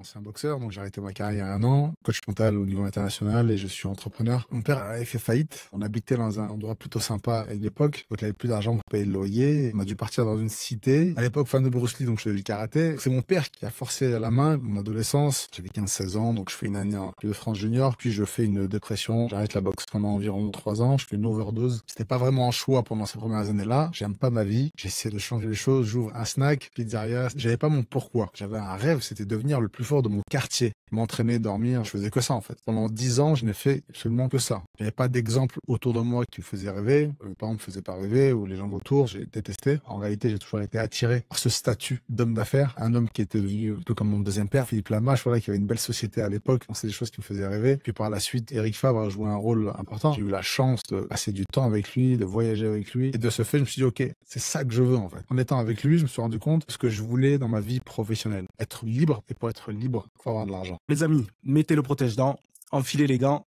ancien boxeur, donc j'ai arrêté ma carrière il y a un an, coach mental au niveau international et je suis entrepreneur. Mon père avait fait faillite. On habitait dans un endroit plutôt sympa à une époque, donc il avait plus d'argent pour payer le loyer. On a dû partir dans une cité. À l'époque, fan de Bruce Lee, donc je faisais du karaté. C'est mon père qui a forcé la main. Mon adolescence, j'avais 15-16 ans, donc je fais une année en équipe de France junior, puis je fais une dépression. J'arrête la boxe pendant environ 3 ans. Je fais une overdose. C'était pas vraiment un choix pendant ces premières années-là. J'aime pas ma vie. J'essaie de changer les choses. J'ouvre un snack, pizzeria. J'avais pas mon pourquoi. J'avais un rêve, c'était devenir le plus fort de mon quartier. M'entraîner, dormir, je faisais que ça en fait. Pendant 10 ans, je n'ai fait absolument que ça. Il n'y avait pas d'exemple autour de moi qui me faisait rêver. Mes parents me faisaient pas rêver ou les gens autour, j'ai détesté. En réalité, j'ai toujours été attiré par ce statut d'homme d'affaires. Un homme qui était devenu un peu comme mon deuxième père, Philippe Lamache, voilà, qui avait une belle société à l'époque. C'est des choses qui me faisaient rêver. Puis par la suite, Eric Favre a joué un rôle important. J'ai eu la chance de passer du temps avec lui, de voyager avec lui. Et de ce fait, je me suis dit, ok, c'est ça que je veux en fait. En étant avec lui, je me suis rendu compte de ce que je voulais dans ma vie professionnelle. Être libre. Et pour être libre, il faut avoir de l'argent. Les amis, mettez le protège-dents, enfilez les gants.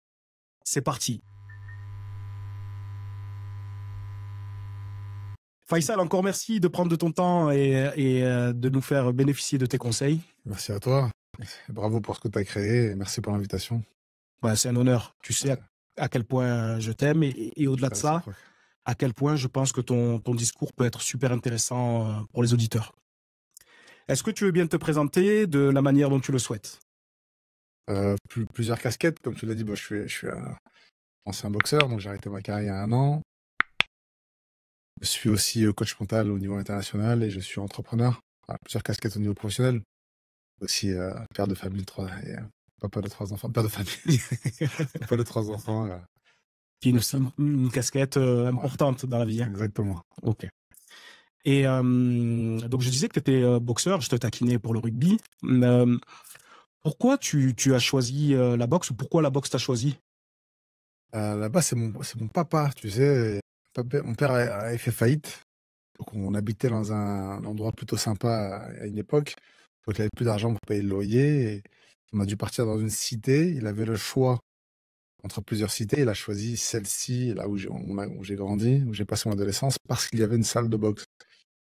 C'est parti. Faisal, encore merci de prendre de ton temps et de nous faire bénéficier de tes conseils. Merci à toi. Bravo pour ce que tu as créé et merci pour l'invitation. Ouais, c'est un honneur. Tu sais à quel point je t'aime et au-delà de ça, à quel point je pense que ton discours peut être super intéressant pour les auditeurs. Est-ce que tu veux bien te présenter de la manière dont tu le souhaites? Plusieurs casquettes, comme tu l'as dit, je suis un ancien boxeur, donc j'ai arrêté ma carrière il y a un an. Je suis aussi coach mental au niveau international et je suis entrepreneur. Voilà, plusieurs casquettes au niveau professionnel. Aussi père de famille, papa de 3 enfants, père de famille, papa de 3 enfants. Qui est une casquette importante dans la vie. Hein. Exactement. Ok. Et donc je disais que tu étais boxeur, je te taquinais pour le rugby. Pourquoi tu as choisi la boxe ou pourquoi la boxe t'a choisi? Là-bas, c'est mon papa, tu sais. Mon père avait fait faillite. Donc on habitait dans un endroit plutôt sympa à une époque. Donc il avait plus d'argent pour payer le loyer. Et on a dû partir dans une cité. Il avait le choix entre plusieurs cités. Il a choisi celle-ci, là où j'ai grandi, où j'ai passé mon adolescence, parce qu'il y avait une salle de boxe.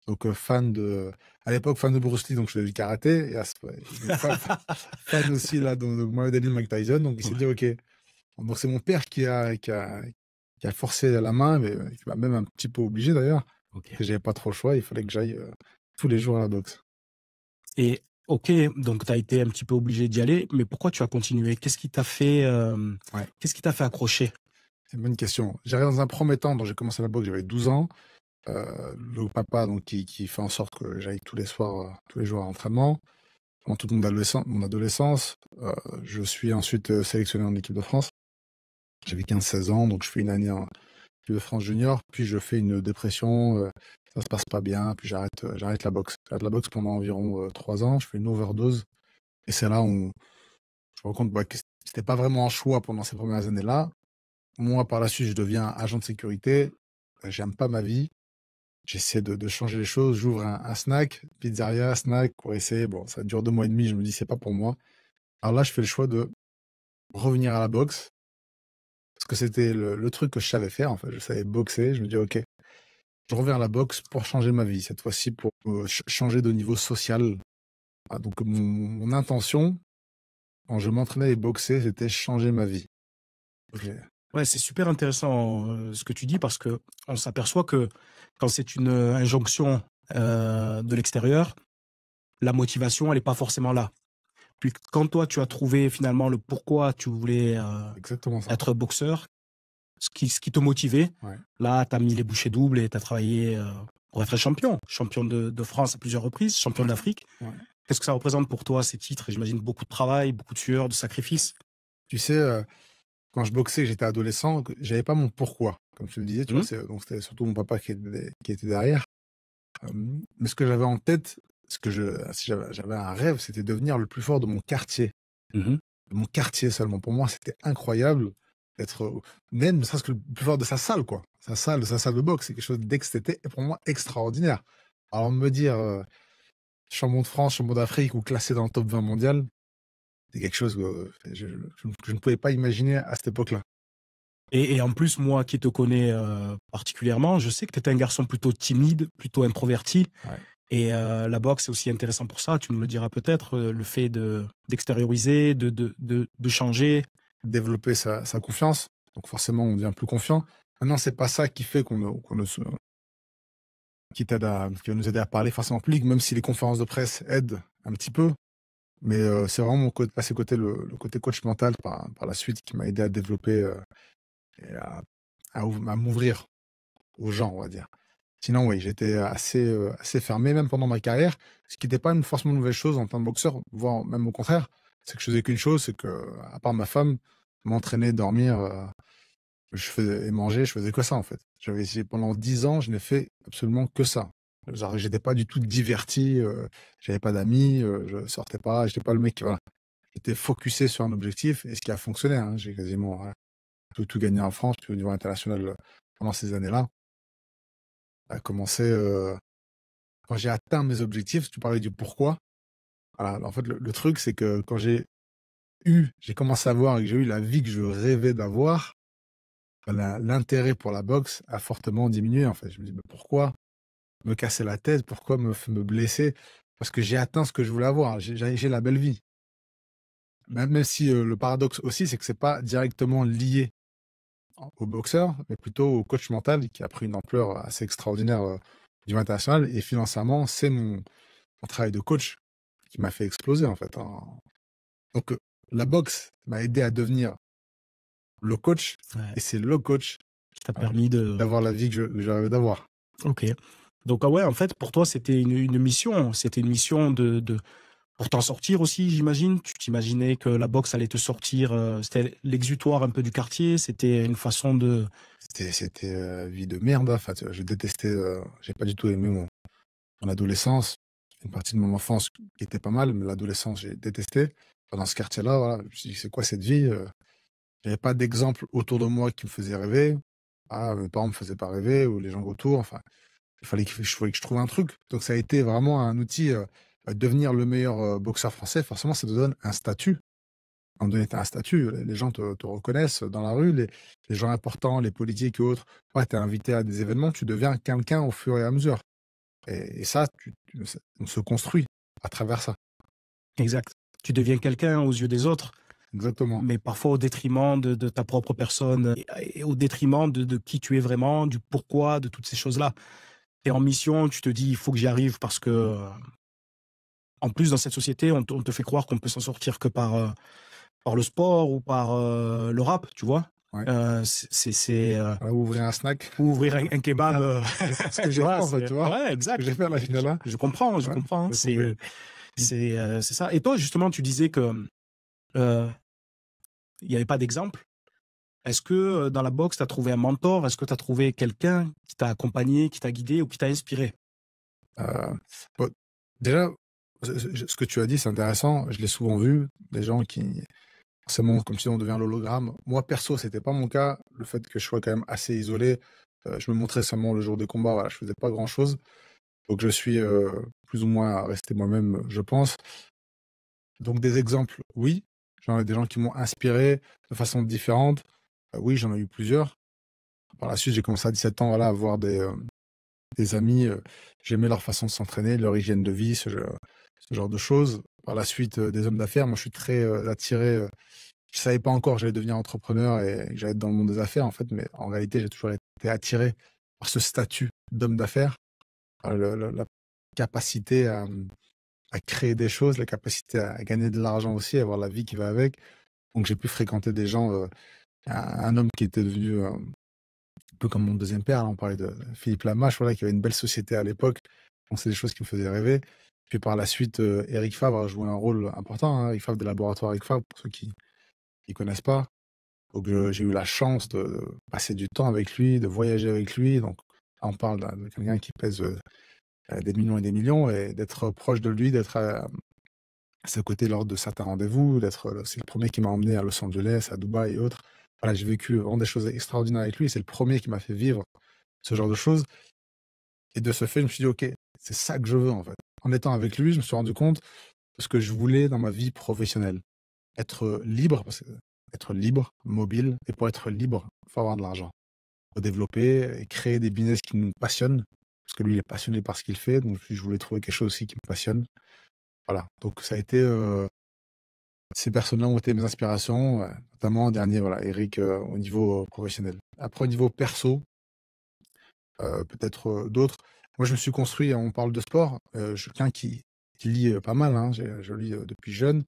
Donc à l'époque, fan de Bruce Lee, donc je faisais du karaté. Et fan aussi là, de Mohamed Ali, Mike Tyson. Donc il s'est dit, ok. Donc c'est mon père qui a forcé la main, mais qui m'a même un petit peu obligé d'ailleurs. Okay. Que j'avais pas trop le choix, il fallait que j'aille tous les jours à la boxe. Et ok, donc tu as été un petit peu obligé d'y aller, mais pourquoi tu as continué? Qu'est-ce qui t'a fait, qu'est-ce qui t'a fait accrocher? C'est une bonne question. J'arrive dans un premier temps, donc j'ai commencé la boxe, j'avais 12 ans. Le papa donc, qui fait en sorte que j'aille tous les soirs, tous les jours à l'entraînement. Pendant toute mon adolescence, je suis ensuite sélectionné en équipe de France. J'avais 15-16 ans, donc je fais une année en équipe de France junior, puis je fais une dépression, ça se passe pas bien, puis j'arrête la boxe. J'arrête la boxe pendant environ 3 ans, je fais une overdose, et c'est là où je me rends compte que c'était pas vraiment un choix pendant ces premières années-là. Moi, par la suite, je deviens agent de sécurité, j'aime pas ma vie, j'essaie de changer les choses, j'ouvre un snack, pizzeria, snack, pour essayer, bon, ça dure 2 mois et demi, je me dis c'est pas pour moi. Alors là, je fais le choix de revenir à la boxe, parce que c'était le truc que je savais faire, en fait, je savais boxer, je me dis ok, je reviens à la boxe pour changer ma vie, cette fois-ci pour changer de niveau social. Ah, donc mon intention, quand je m'entraînais et boxer, c'était changer ma vie. Okay. Ouais, c'est super intéressant ce que tu dis parce que on s'aperçoit que quand c'est une injonction de l'extérieur, la motivation, elle n'est pas forcément là. Puis quand toi, tu as trouvé finalement le pourquoi tu voulais être boxeur, ce qui te motivait, ouais. Là, tu as mis les bouchées doubles et tu as travaillé pour être champion de France à plusieurs reprises, champion d'Afrique. Ouais. Qu'est-ce que ça représente pour toi, ces titres? J'imagine beaucoup de travail, beaucoup de sueur, de sacrifice. Tu sais, quand je boxais, j'étais adolescent, j'avais pas mon pourquoi, comme tu le disais, tu vois, donc c'était surtout mon papa qui était derrière. Mais ce que j'avais en tête, j'avais un rêve, c'était devenir le plus fort de mon quartier. De mon quartier seulement. Pour moi, c'était incroyable d'être même ne serait-ce que le plus fort de sa salle, quoi. Sa salle de boxe, c'est quelque chose c'était pour moi extraordinaire. Alors me dire champion de France, champion d'Afrique ou classé dans le top 20 mondial, c'est quelque chose que je ne pouvais pas imaginer à cette époque-là. Et en plus, moi qui te connais particulièrement, je sais que tu étais un garçon plutôt timide, plutôt introverti. Ouais. Et la boxe, c'est aussi intéressant pour ça, tu nous le diras peut-être, le fait d'extérioriser, de changer. Développer sa confiance. Donc forcément, on devient plus confiant. Maintenant, c'est pas ça qui fait qui va nous aider à parler forcément en public, même si les conférences de presse aident un petit peu. Mais c'est vraiment passer côté le côté coach mental par la suite qui m'a aidé à développer et à m'ouvrir aux gens, on va dire. Sinon, oui, j'étais assez fermé, même pendant ma carrière, ce qui n'était pas forcément une mauvaise chose en tant que boxeur, voire même au contraire. C'est que je faisais qu'une chose, c'est que, à part ma femme, m'entraîner, dormir, je faisais et manger, je faisais que ça, en fait. Pendant 10 ans, je n'ai fait absolument que ça. Genre, j'étais pas du tout diverti, j'avais pas d'amis, je sortais pas, j'étais pas le mec, voilà. J'étais focusé sur un objectif et ce qui a fonctionné, hein. J'ai quasiment tout gagné en France, puis au niveau international pendant ces années-là. Ça a commencé quand j'ai atteint mes objectifs. Tu parlais du pourquoi. Voilà, en fait, le truc, c'est que quand j'ai commencé à voir et que j'ai eu la vie que je rêvais d'avoir, l'intérêt pour la boxe a fortement diminué, en fait. Je me dis, mais pourquoi me casser la tête? Pourquoi me blesser? Parce que j'ai atteint ce que je voulais avoir. J'ai la belle vie. Même si le paradoxe aussi, c'est que c'est pas directement lié au boxeur, mais plutôt au coach mental qui a pris une ampleur assez extraordinaire au niveau international. Et financièrement, c'est mon travail de coach qui m'a fait exploser, en fait, hein. Donc, la boxe m'a aidé à devenir le coach Ouais, et c'est le coach qui t'a permis de... d'avoir la vie que je rêvais d'avoir. Ok. Donc, ah ouais, en fait, pour toi, c'était une mission. C'était une mission pour t'en sortir aussi, j'imagine. Tu t'imaginais que la boxe allait te sortir. C'était l'exutoire un peu du quartier. C'était une façon de... C'était vie de merde, hein. Enfin, je détestais, j'ai pas du tout aimé mon adolescence. Une partie de mon enfance qui était pas mal, mais l'adolescence, j'ai détesté. Dans ce quartier-là, voilà, je me suis dit, c'est quoi cette vie? J'avais pas d'exemple autour de moi qui me faisait rêver. Ah, mes parents me faisaient pas rêver ou les gens autour. Enfin, il fallait que je trouve un truc. Donc ça a été vraiment un outil, devenir le meilleur boxeur français. Forcément, ça te donne un statut. À un moment donné, tu as un statut. Les gens te reconnaissent dans la rue, les gens importants, les politiques et autres. Ouais, tu es invité à des événements, tu deviens quelqu'un au fur et à mesure. Et ça, on se construit à travers ça. Exact. Tu deviens quelqu'un aux yeux des autres, Exactement. mais parfois au détriment de ta propre personne et au détriment de qui tu es vraiment, du pourquoi, de toutes ces choses-là. Tu es en mission, tu te dis, il faut que j'y arrive parce que, en plus, dans cette société, on te fait croire qu'on peut s'en sortir que par le sport ou par le rap, tu vois. Ouais. C'est Ouvrir un snack. ouvrir un kebab. Ce que j'ai fait, en fait, tu vois. Ouais, Ce exact. que j'ai fait à la finale là. Je comprends, je Ouais, comprends. j'ai trouvé. C'est ça. Et toi, justement, tu disais que il n'y avait pas d'exemple. Est-ce que dans la boxe, tu as trouvé un mentor? Est-ce que tu as trouvé quelqu'un qui t'a accompagné, qui t'a guidé ou qui t'a inspiré? Bon, déjà, ce que tu as dit, c'est intéressant. Je l'ai souvent vu, des gens qui, forcément, comme si on devient l'hologramme. Moi, perso, c'était pas mon cas. Le fait que je sois quand même assez isolé, je me montrais seulement le jour des combats. Voilà, je faisais pas grand-chose. Donc, je suis plus ou moins resté moi-même, je pense. Donc, des exemples, oui. J'en ai des gens qui m'ont inspiré de façon différente. Oui, j'en ai eu plusieurs. Par la suite, j'ai commencé à 17 ans, voilà, à avoir des amis. J'aimais leur façon de s'entraîner, leur hygiène de vie, ce genre de choses. Par la suite, des hommes d'affaires. Moi, je suis très attiré. Je savais pas encore que j'allais devenir entrepreneur et que j'allais être dans le monde des affaires, en fait, mais en réalité, j'ai toujours été attiré par ce statut d'homme d'affaires, par la capacité à créer des choses, la capacité à gagner de l'argent aussi, à avoir la vie qui va avec. Donc, j'ai pu fréquenter des gens. Un homme qui était devenu un peu comme mon deuxième père. Là, on parlait de Philippe Lamache, voilà, qui avait une belle société à l'époque. Donc, c'est des choses qui me faisaient rêver. Puis par la suite, Eric Favre a joué un rôle important, hein. Eric Favre des laboratoires Eric Favre, pour ceux qui ne connaissent pas. Donc, j'ai eu la chance de passer du temps avec lui, de voyager avec lui. Donc, là, on parle de quelqu'un qui pèse des millions et des millions, et d'être proche de lui, d'être à ses côtés lors de certains rendez-vous, c'est le premier qui m'a emmené à Los Angeles, à Dubaï et autres. Voilà, j'ai vécu vraiment des choses extraordinaires avec lui. C'est le premier qui m'a fait vivre ce genre de choses. Et de ce fait, je me suis dit, OK, c'est ça que je veux, en fait. En étant avec lui, je me suis rendu compte de ce que je voulais dans ma vie professionnelle. Être libre, parce que être libre, mobile, et pour être libre, il faut avoir de l'argent. Il faut développer et créer des business qui nous passionnent. parce que lui, il est passionné par ce qu'il fait, donc je voulais trouver quelque chose aussi qui me passionne. Voilà, donc ça a été, ces personnes-là ont été mes inspirations, notamment en dernier, voilà, Eric, au niveau professionnel. Après, au niveau perso, peut-être d'autres. Moi, je me suis construit, on parle de sport, je suis quelqu'un qui lit pas mal, hein, je lis depuis jeune.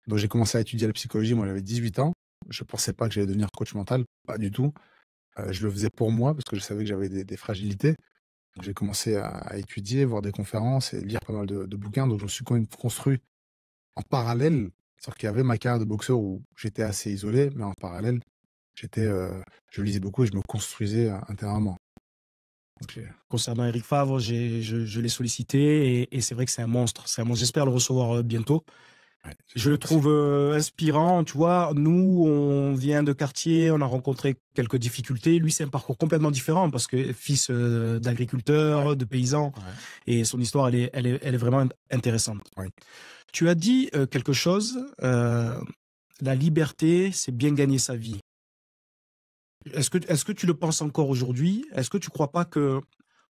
Donc, j'ai commencé à étudier la psychologie, moi, j'avais 18 ans. Je ne pensais pas que j'allais devenir coach mental, pas du tout. Je le faisais pour moi parce que je savais que j'avais des fragilités. Donc, j'ai commencé à étudier, voir des conférences et lire pas mal de bouquins. Donc, je me suis quand même construit en parallèle. C'est-à-dire qu'il y avait ma carrière de boxeur où j'étais assez isolé, mais en parallèle, je lisais beaucoup et je me construisais intérieurement. Concernant Eric Favre, je l'ai sollicité et c'est vrai que c'est un monstre. C'est un monstre. J'espère le recevoir bientôt. Ouais, Je le trouve inspirant. Tu vois, nous, on vient de quartier, on a rencontré quelques difficultés. Lui, c'est un parcours complètement différent parce que fils d'agriculteur, de paysan, et son histoire, elle est vraiment intéressante. Ouais. Tu as dit quelque chose. La liberté, c'est bien gagner sa vie. Est-ce que tu le penses encore aujourd'hui? Est-ce que tu crois pas que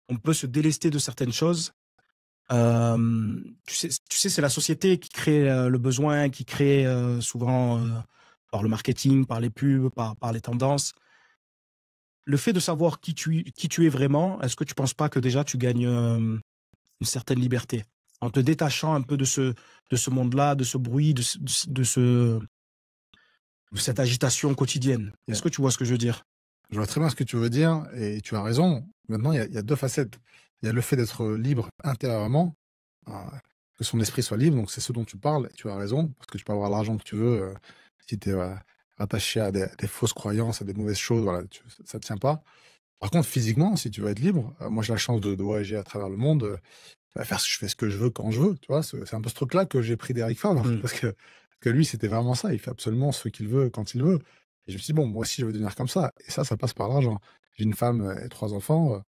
on peut se délester de certaines choses? Tu sais, c'est la société qui crée le besoin, qui crée souvent par le marketing, par les pubs, par les tendances. Le fait de savoir qui tu es vraiment, est-ce que tu penses pas que déjà tu gagnes une certaine liberté en te détachant un peu de ce monde-là, de ce bruit, de cette agitation quotidienne? Est-ce que tu vois ce que je veux dire? Je vois très bien ce que tu veux dire et tu as raison. Maintenant, il y a 2 facettes. Il y a le fait d'être libre intérieurement, que son esprit soit libre, donc c'est ce dont tu parles et tu as raison, parce que tu peux avoir l'argent que tu veux, si tu es, attaché à des fausses croyances, à des mauvaises choses, voilà, ça tient pas. Par contre, physiquement, si tu veux être libre, moi j'ai la chance de voyager à travers le monde, je fais ce que je veux quand je veux, tu vois? C'est un peu ce truc-là que j'ai pris d'Eric Favre, parce que lui, c'était vraiment ça. Il fait absolument ce qu'il veut quand il veut. Et je me suis dit: «Bon, moi aussi, je veux devenir comme ça» et ça passe par l'argent. J'ai une femme et 3 enfants,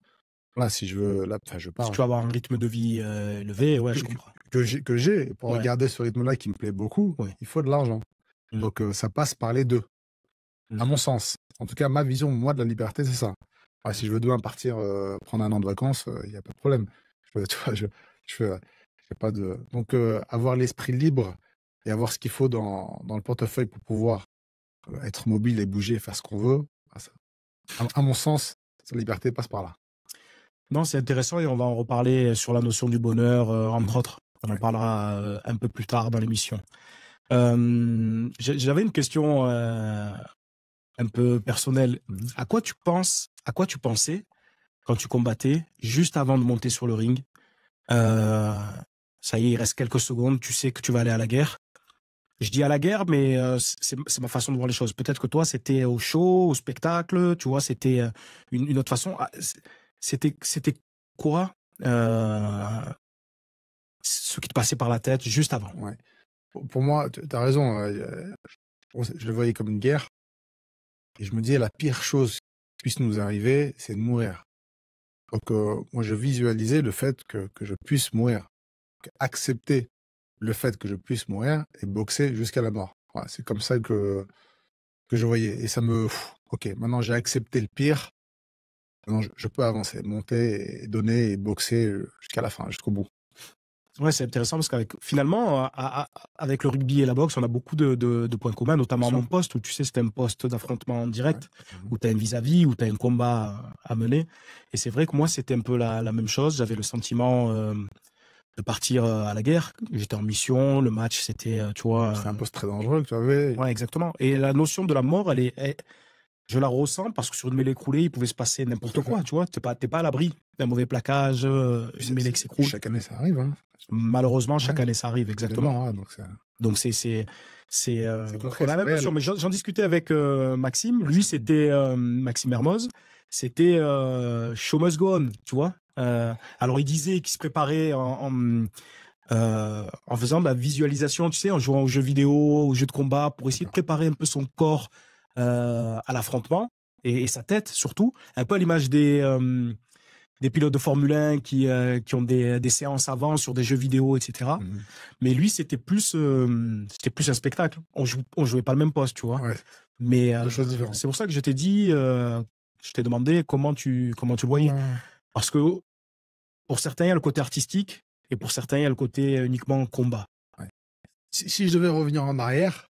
voilà, si je veux là, enfin, je Si pars tu veux avoir un rythme de vie élevé, ouais, je comprends. que j'ai pour Ouais. garder ce rythme-là qui me plaît beaucoup, Ouais. il faut de l'argent. Donc ça passe par les 2, à mon sens. En tout cas, ma vision, moi, de la liberté, c'est ça. Si je veux demain partir, prendre un an de vacances, il y a pas de problème. Tu vois, je fais, j'ai pas de donc avoir l'esprit libre et avoir ce qu'il faut dans le portefeuille pour pouvoir, être mobile et bouger, faire ce qu'on veut, ça à mon sens, la liberté passe par là. Non, c'est intéressant et on va en reparler sur la notion du bonheur, entre autres. On en Ouais. parlera un peu plus tard dans l'émission. J'avais une question un peu personnelle. À quoi tu pensais quand tu combattais juste avant de monter sur le ring? Ça y est, il reste quelques secondes, tu sais que tu vas aller à la guerre. Je dis à la guerre, mais c'est ma façon de voir les choses. Peut-être que toi, c'était au show, au spectacle, tu vois, c'était une autre façon. C'était quoi ce qui te passait par la tête juste avant? Ouais. Pour moi, tu as raison, je le voyais comme une guerre et je me disais: «La pire chose qui puisse nous arriver, c'est de mourir». Donc moi, je visualisais le fait que je puisse mourir. Accepter le fait que je puisse mourir et boxer jusqu'à la mort. Voilà, c'est comme ça que je voyais et ça me OK, maintenant j'ai accepté le pire, maintenant je peux avancer, monter et donner et boxer, jusqu'à la fin, jusqu'au bout. Ouais, c'est intéressant parce qu'avec finalement, avec le rugby et la boxe, on a beaucoup de points communs, notamment à Bien mon sûr. poste où tu sais, c'était un poste d'affrontement direct, Ouais. où tu as un vis-à-vis, où tu as un combat à mener. Et c'est vrai que moi, c'était un peu la même chose. J'avais le sentiment de partir à la guerre. J'étais en mission, le match, c'était, tu vois. C'est un poste très dangereux que tu avais. Ouais, exactement. Et la notion de la mort, je la ressens parce que sur une mêlée écroulée, il pouvait se passer n'importe Tout à fait. quoi, tu vois. T'es pas à l'abri d'un mauvais plaquage, Puis une mêlée qui s'écroule. chaque année, ça arrive, hein. Malheureusement, chaque Ouais, année, ça arrive, des exactement. morts, hein, donc c'est Donc concret, on a c'est même réel. j'en discutais avec Maxime. Lui, c'était Maxime Hermoz. C'était Show Must Go On, tu vois. Alors il disait qu'il se préparait en faisant de la visualisation, tu sais, en jouant aux jeux vidéo, aux jeux de combat, pour essayer de préparer un peu son corps à l'affrontement et sa tête surtout, un peu à l'image des pilotes de Formule 1 qui ont des séances avant sur des jeux vidéo, etc. Mais lui, c'était plus un spectacle. On jouait pas le même poste, tu vois. Ouais, Mais 2 choses différentes. c'est pour ça que je t'ai dit, je t'ai demandé comment tu le voyais. Ouais. Parce que Pour certains, il y a le côté artistique et pour certains, il y a le côté uniquement combat. Ouais. Si je devais revenir en arrière,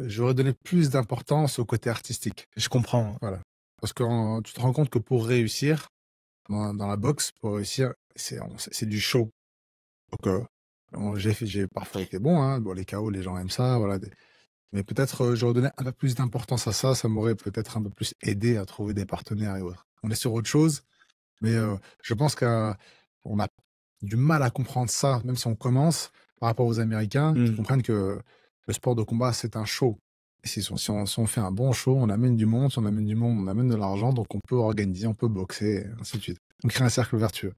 j'aurais donné plus d'importance au côté artistique. Je comprends. Voilà. Parce que tu te rends compte que pour réussir, dans la boxe, pour réussir, c'est du show. Donc, j'ai parfois été bon, hein. Bon, les KO, les gens aiment ça, voilà. Mais peut-être j'aurais donné un peu plus d'importance à ça, ça m'aurait peut-être un peu plus aidé à trouver des partenaires et autres. On est sur autre chose, mais je pense qu'on a du mal à comprendre ça, même si on commence par rapport aux Américains, qui comprennent que le sport de combat, c'est un show. Et si on fait un bon show, on amène du monde, si on amène du monde, on amène de l'argent, donc on peut organiser, on peut boxer, et ainsi de suite. On crée un cercle vertueux.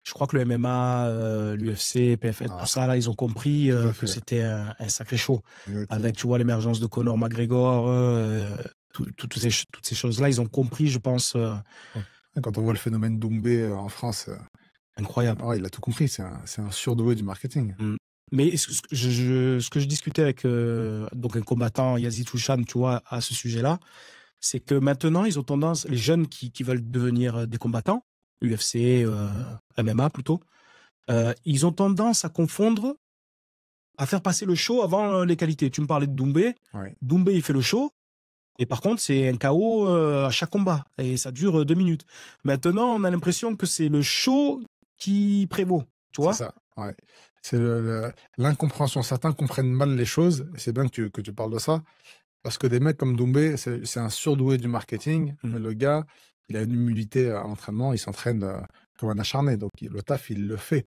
Je crois que le MMA, l'UFC, PFL, tout ça, là, ils ont compris que c'était un sacré show. Exactement. Avec, tu vois, l'émergence de Conor McGregor, toutes ces choses-là, ils ont compris, je pense. Quand on voit le phénomène Doumbé en France, incroyable. Il a tout compris, c'est un surdoué du marketing. Mais ce que je discutais avec donc un combattant, Yazid Fouchan, tu vois, à ce sujet-là, c'est que maintenant, ils ont tendance, les jeunes qui veulent devenir des combattants, UFC, MMA plutôt, ils ont tendance à confondre, à faire passer le show avant les qualités. Tu me parlais de Doumbé. Ouais. Doumbé, il fait le show. Et par contre, c'est un KO à chaque combat. Et ça dure 2 minutes. Maintenant, on a l'impression que c'est le show qui prévaut. Tu vois ? C'est ça, ouais. C'est l'incompréhension. Certains comprennent mal les choses. C'est bien que tu parles de ça. Parce que des mecs comme Doumbé, c'est un surdoué du marketing. Mais le gars, il a une humilité à l'entraînement. Il s'entraîne comme un acharné. Donc, le taf, il le fait.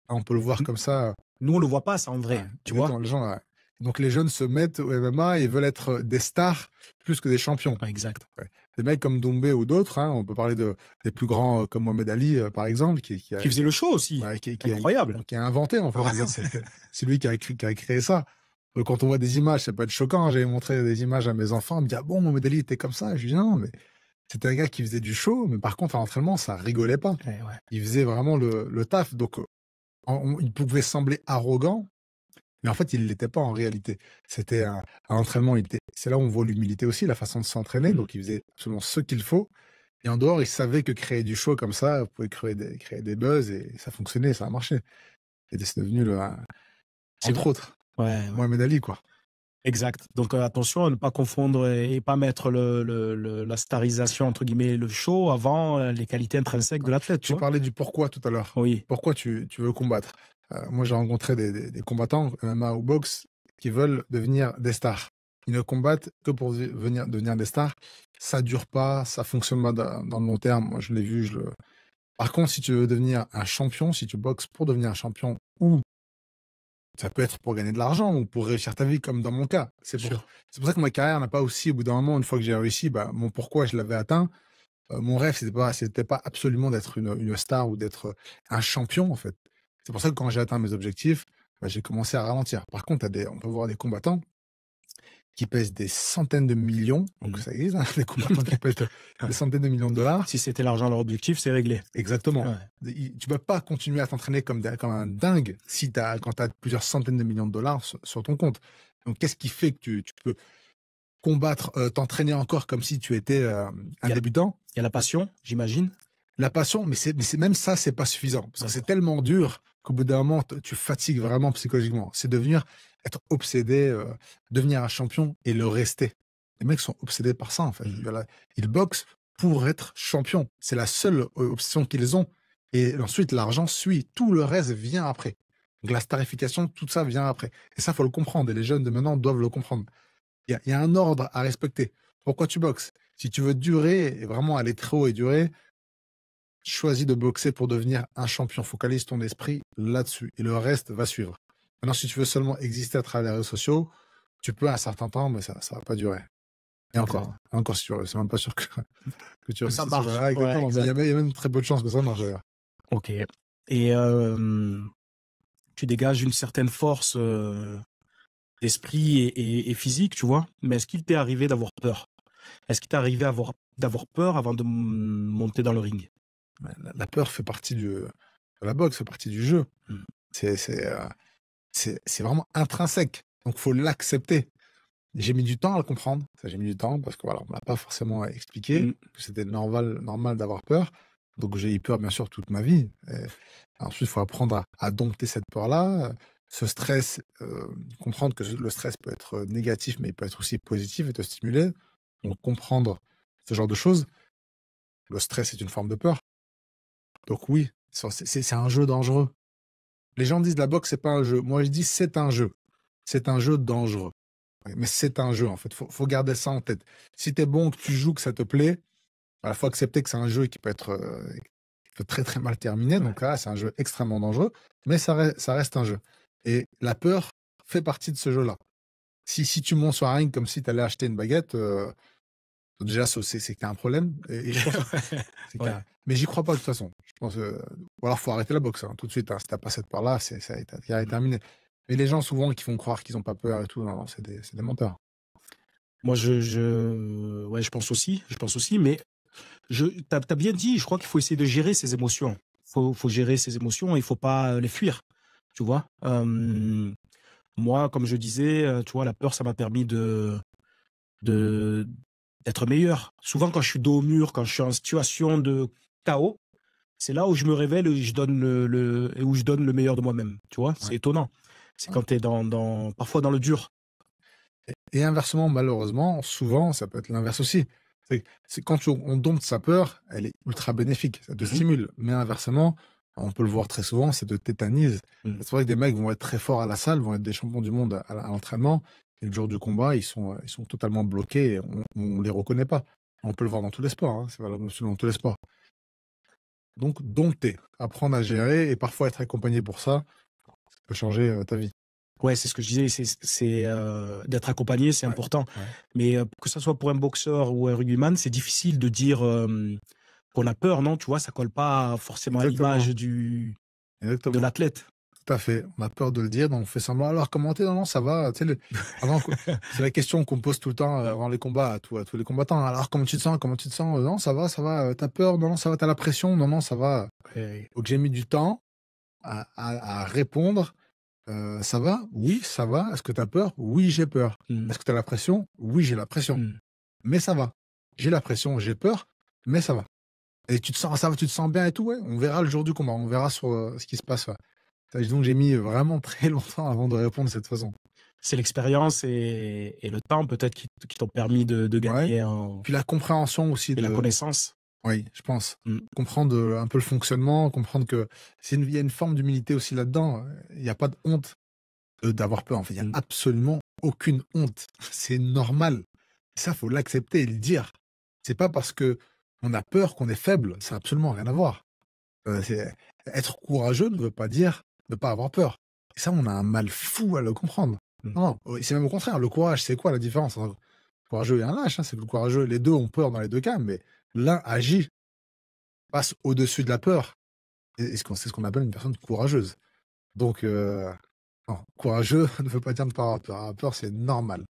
On peut le voir comme ça. Nous, on le voit pas, ça, en vrai. Tu vois ? Les gens, donc, les jeunes se mettent au MMA et veulent être des stars plus que des champions. Exact. Ouais. Des mecs comme Doumbé ou d'autres, on peut parler des plus grands comme Mohamed Ali, par exemple, qui faisait le show aussi. Qui incroyable. Qui a inventé, en fait. C'est lui qui a créé ça. Quand on voit des images, ça peut être choquant. J'avais montré des images à mes enfants. Ils me disent, ah bon, Mohamed Ali était comme ça. Je dis, non, mais c'était un gars qui faisait du show. Mais par contre, à l'entraînement, ça rigolait pas. Ouais. Il faisait vraiment le taf. Donc, il pouvait sembler arrogant. Mais en fait, il ne l'était pas en réalité. C'était un entraînement. C'est là où on voit l'humilité aussi, la façon de s'entraîner. Donc, il faisait absolument ce qu'il faut. Et en dehors, il savait que créer du show comme ça, vous pouvez créer des buzz et ça fonctionnait, ça a marché. Et c'est devenu entre autres, Mohamed Ali, quoi. Exact. Donc, attention à ne pas confondre et pas mettre la starisation, entre guillemets, le show avant les qualités intrinsèques de l'athlète. Tu parlais du pourquoi tout à l'heure. Oui. Pourquoi tu veux combattre? Moi, j'ai rencontré des combattants, MMA ou boxe, qui veulent devenir des stars. Ils ne combattent que pour devenir des stars. Ça dure pas, ça fonctionne pas dans le long terme. Moi, je l'ai vu. Par contre, si tu veux devenir un champion, si tu boxes pour devenir un champion, ou ça peut être pour gagner de l'argent ou pour réussir ta vie, comme dans mon cas. C'est pour ça que ma carrière n'a pas aussi, au bout d'un moment, une fois que j'ai réussi, mon pourquoi je l'avais atteint. Mon rêve, c'était pas absolument d'être une star ou d'être un champion, en fait. C'est pour ça que quand j'ai atteint mes objectifs, j'ai commencé à ralentir. Par contre, on peut voir des combattants qui pèsent des centaines de millions. Donc ça existe, des combattants qui pèsent des centaines de millions de dollars. Si c'était l'argent leur objectif, c'est réglé. Exactement. Ouais. Tu peux pas continuer à t'entraîner comme un dingue quand tu as plusieurs centaines de millions de dollars sur ton compte. Donc qu'est-ce qui fait que tu peux combattre, t'entraîner encore comme si tu étais un débutant? Il y a la passion, j'imagine. La passion, mais même ça, c'est pas suffisant. Parce que c'est tellement dur qu'au bout d'un moment, tu fatigues vraiment psychologiquement. C'est être obsédé, devenir un champion et le rester. Les mecs sont obsédés par ça, en fait. Ils boxent pour être champion. C'est la seule obsession qu'ils ont. Et ensuite, l'argent suit. Tout le reste vient après. Donc la starification, tout ça vient après. Et ça, faut le comprendre. Et les jeunes de maintenant doivent le comprendre. Il y a un ordre à respecter. Pourquoi tu boxes? Si tu veux durer et vraiment aller très haut et durer, choisis de boxer pour devenir un champion. Focalise ton esprit là-dessus. Et le reste va suivre. Maintenant, si tu veux seulement exister à travers les réseaux sociaux, tu peux à un certain temps, mais ça va pas durer. Et encore si tu veux, c'est même pas sûr que tu ça marche. Il y a même très peu de chances que ça marche. Ok. Et tu dégages une certaine force d'esprit et physique, tu vois. Mais est-ce qu'il t'est arrivé d'avoir peur? Est-ce qu'il t'est arrivé d'avoir peur avant de monter dans le ring? La peur fait partie de la boxe, fait partie du jeu. C'est vraiment intrinsèque. Donc, il faut l'accepter. J'ai mis du temps à le comprendre. Ça, j'ai mis du temps parce que voilà, on m'a pas forcément expliqué que c'était normal d'avoir peur. Donc j'ai eu peur, bien sûr, toute ma vie. Et ensuite, il faut apprendre à dompter cette peur-là. Ce stress, comprendre que le stress peut être négatif, mais il peut être aussi positif et te stimuler. Donc comprendre ce genre de choses. Le stress est une forme de peur. Donc oui, c'est un jeu dangereux. Les gens disent la boxe, c'est pas un jeu. Moi, je dis c'est un jeu. C'est un jeu dangereux. Ouais, mais c'est un jeu, en fait. Faut garder ça en tête. Si t'es bon, que tu joues, que ça te plaît, il faut accepter que c'est un jeu qui peut être qui peut très très mal terminer. Donc là, c'est un jeu extrêmement dangereux, mais ça reste un jeu. Et la peur fait partie de ce jeu-là. Si tu montes sur un ring comme si tu allais acheter une baguette, déjà, c'est que tu as un problème. Et je pense c'est Ouais. mais j'y crois pas de toute façon. Je pense, ou alors faut arrêter la boxe hein, tout de suite. Hein. Si t'as pas cette peur-là, ça est Mmh. terminé. Mais les gens souvent qui font croire qu'ils ont pas peur et tout, non, non, c'est des menteurs. Moi, ouais, je pense aussi, mais t'as bien dit, je crois qu'il faut essayer de gérer ses émotions. Faut gérer ses émotions, il faut pas les fuir, tu vois. Moi, comme je disais, tu vois, la peur, ça m'a permis de d'être meilleur. Souvent, quand je suis dos au mur, quand je suis en situation de chaos, c'est là où je me révèle et je donne et où je donne le meilleur de moi-même. Tu vois, Ouais. c'est étonnant. C'est Ouais. quand tu es parfois dans le dur. Et inversement, malheureusement, souvent, ça peut être l'inverse aussi. C'est quand on dompte sa peur, elle est ultra bénéfique, ça te Mhm. stimule. Mais inversement, on peut le voir très souvent, ça te tétanise. Mhm. C'est vrai que des mecs vont être très forts à la salle, vont être des champions du monde à l'entraînement, et le jour du combat, ils sont totalement bloqués, et on les reconnaît pas. On peut le voir dans tous les sports, hein, c'est valable dans tous les sports. Donc, dompter, apprendre à gérer, et parfois être accompagné pour ça peut changer ta vie. Ouais, c'est ce que je disais, d'être accompagné, c'est Ouais, important. ouais, Mais que ça soit pour un boxeur ou un rugbyman, c'est difficile de dire qu'on a peur, non? Tu vois, ça colle pas forcément à exactement, l'image de exactement. l'athlète. Tout à fait. On a peur de le dire, donc on fait semblant. Alors, comment t'es? Non, non, ça va. Tu sais, avant, c'est la question qu'on pose tout le temps avant les combats à tous les combattants. Alors, comment tu te sens? Comment tu te sens? Non, ça va, ça va. T'as peur? Non, non, ça va. T'as la pression? Non, non, ça va. Ouais. Donc, j'ai mis du temps à répondre. Ça va? Oui, ça va. Est-ce que t'as peur? Oui, j'ai peur. Mm, Est-ce que t'as la pression? Oui, j'ai la pression. mm. Mais ça va. J'ai la pression, j'ai peur, mais ça va. Et tu te sens, ça va, tu te sens bien et tout, ouais. On verra le jour du combat. On verra sur ce qui se passe. Ouais. Donc j'ai mis vraiment très longtemps avant de répondre de cette façon. C'est l'expérience et le temps peut-être qui t'ont permis de Ouais. gagner en Puis la compréhension aussi et la de, connaissance. oui, je pense. Mmh. Comprendre un peu le fonctionnement, comprendre que il y a une forme d'humilité aussi là-dedans. Il n'y a pas de honte d'avoir peur. En fait, il n'y a Mmh. absolument aucune honte. C'est normal. Ça, faut l'accepter et le dire. C'est pas parce que on a peur qu'on est faible. Ça n'a absolument rien à voir. Être courageux ne veut pas dire ne pas avoir peur. Et ça, on a un mal fou à le comprendre. Mmh. Non, c'est même au contraire. Le courage, c'est quoi la différence entre courageux et un lâche? Hein, c'est que le courageux, les deux ont peur dans les deux cas, mais l'un agit, passe au-dessus de la peur. Et c'est ce qu'on appelle une personne courageuse. Donc, non, courageux ne veut pas dire ne pas avoir peur. Avoir peur, c'est normal.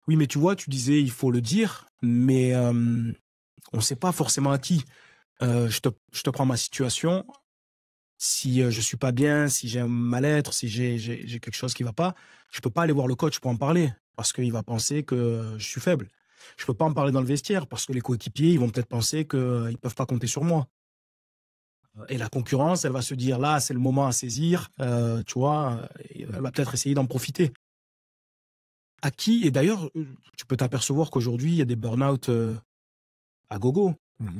Oui, mais tu vois, tu disais: «Il faut le dire», mais on ne sait pas forcément à qui. Je te prends ma situation. Si, je suis pas bien, si j'ai un mal-être, si j'ai quelque chose qui va pas, je peux pas aller voir le coach pour en parler parce qu'il va penser que je suis faible. Je peux pas en parler dans le vestiaire parce que les coéquipiers, ils vont peut-être penser qu'ils peuvent pas compter sur moi. Et la concurrence, elle va se dire: «Là, c'est le moment à saisir», tu vois? Et elle va peut-être essayer d'en profiter. À qui et d'ailleurs, tu peux t'apercevoir qu'aujourd'hui, il y a des burn-out, Mhm.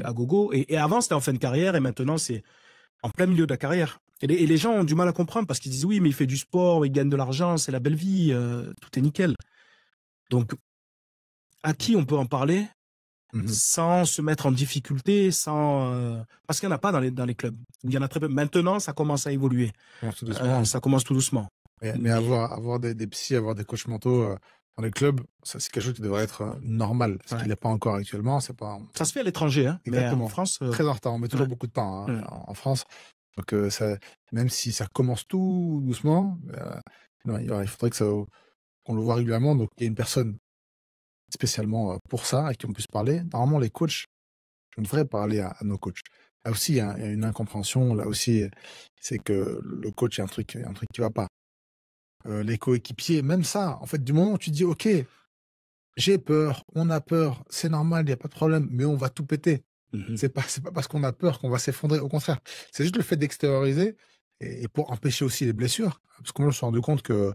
à gogo et avant, c'était en fin de carrière et maintenant, c'est en plein milieu de la carrière. Et les gens ont du mal à comprendre parce qu'ils disent: «Oui, mais il fait du sport, il gagne de l'argent, c'est la belle vie, tout est nickel». Donc à qui on peut en parler Mhm. sans se mettre en difficulté, parce qu'il y en a pas dans les clubs. Il y en a très peu. Maintenant, ça commence à évoluer. Bon, tout doucement. Ça commence tout doucement. Mais Mais avoir des psys, avoir des coachs mentaux dans les clubs, ça, c'est quelque chose qui devrait être normal. Ce ouais. qu'il n'est pas encore actuellement, c'est pas. Ça se fait à l'étranger, hein, mais en Exactement. France, Très en retard. On met toujours ouais, beaucoup de temps hein, ouais. en France. Donc, même si ça commence tout doucement, non, il faudrait qu'on le voit régulièrement. Donc, il y a une personne spécialement pour ça, à qui on puisse parler. Normalement, les coachs, je devrais parler à nos coachs. Là aussi, il y a une incompréhension. Là aussi, c'est que le coach, il y a un truc qui va pas. Les coéquipiers, même ça, en fait, du moment où tu dis, OK, j'ai peur, on a peur, c'est normal, il n'y a pas de problème, mais on va tout péter. Mmh. C'est pas parce qu'on a peur qu'on va s'effondrer, au contraire. C'est juste le fait d'extérioriser et pour empêcher aussi les blessures. Parce que moi, je me suis rendu compte que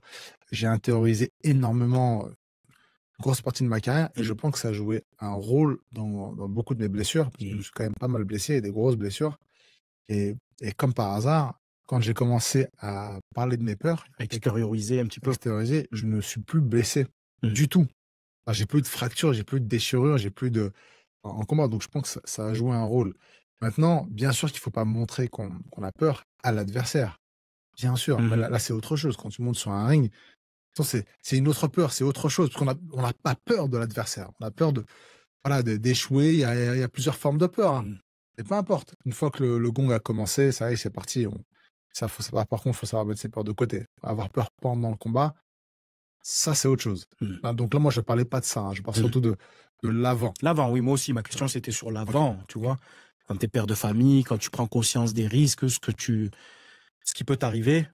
j'ai intériorisé énormément, une grosse partie de ma carrière et je Mmh. pense que ça a joué un rôle dans beaucoup de mes blessures, parce que je me Mmh. suis quand même pas mal blessé et des grosses blessures et comme par hasard, quand j'ai commencé à parler de mes peurs et Extérioriser un petit peu. extérioriser, je ne suis plus blessé Mmh. du tout. Enfin, j'ai plus de fractures, j'ai plus de déchirures, j'ai plus de en combat, donc je pense que ça a joué un rôle. Maintenant, bien sûr qu'il faut pas montrer qu'on a peur à l'adversaire, bien sûr, mais Mmh. là, c'est autre chose. Quand tu montes sur un ring, c'est une autre peur, c'est autre chose, parce qu'on a pas peur de l'adversaire. On a peur voilà, d'échouer. Il y a plusieurs formes de peur, hein. Mmh. Et peu importe. Une fois que le gong a commencé, ça y est, c'est parti. Ça, faut savoir, par contre, faut savoir mettre ses peurs de côté. Avoir peur pendant le combat, ça, c'est autre chose. Mmh. Hein, donc là, moi, je parlais pas de ça, hein. Je parle Mmh. surtout de l'avant. L'avant, oui, moi aussi, ma Ouais. question, c'était sur Ok. l'avant, tu vois? Quand tu es père de famille, quand tu prends conscience des risques, ce qui peut t'arriver,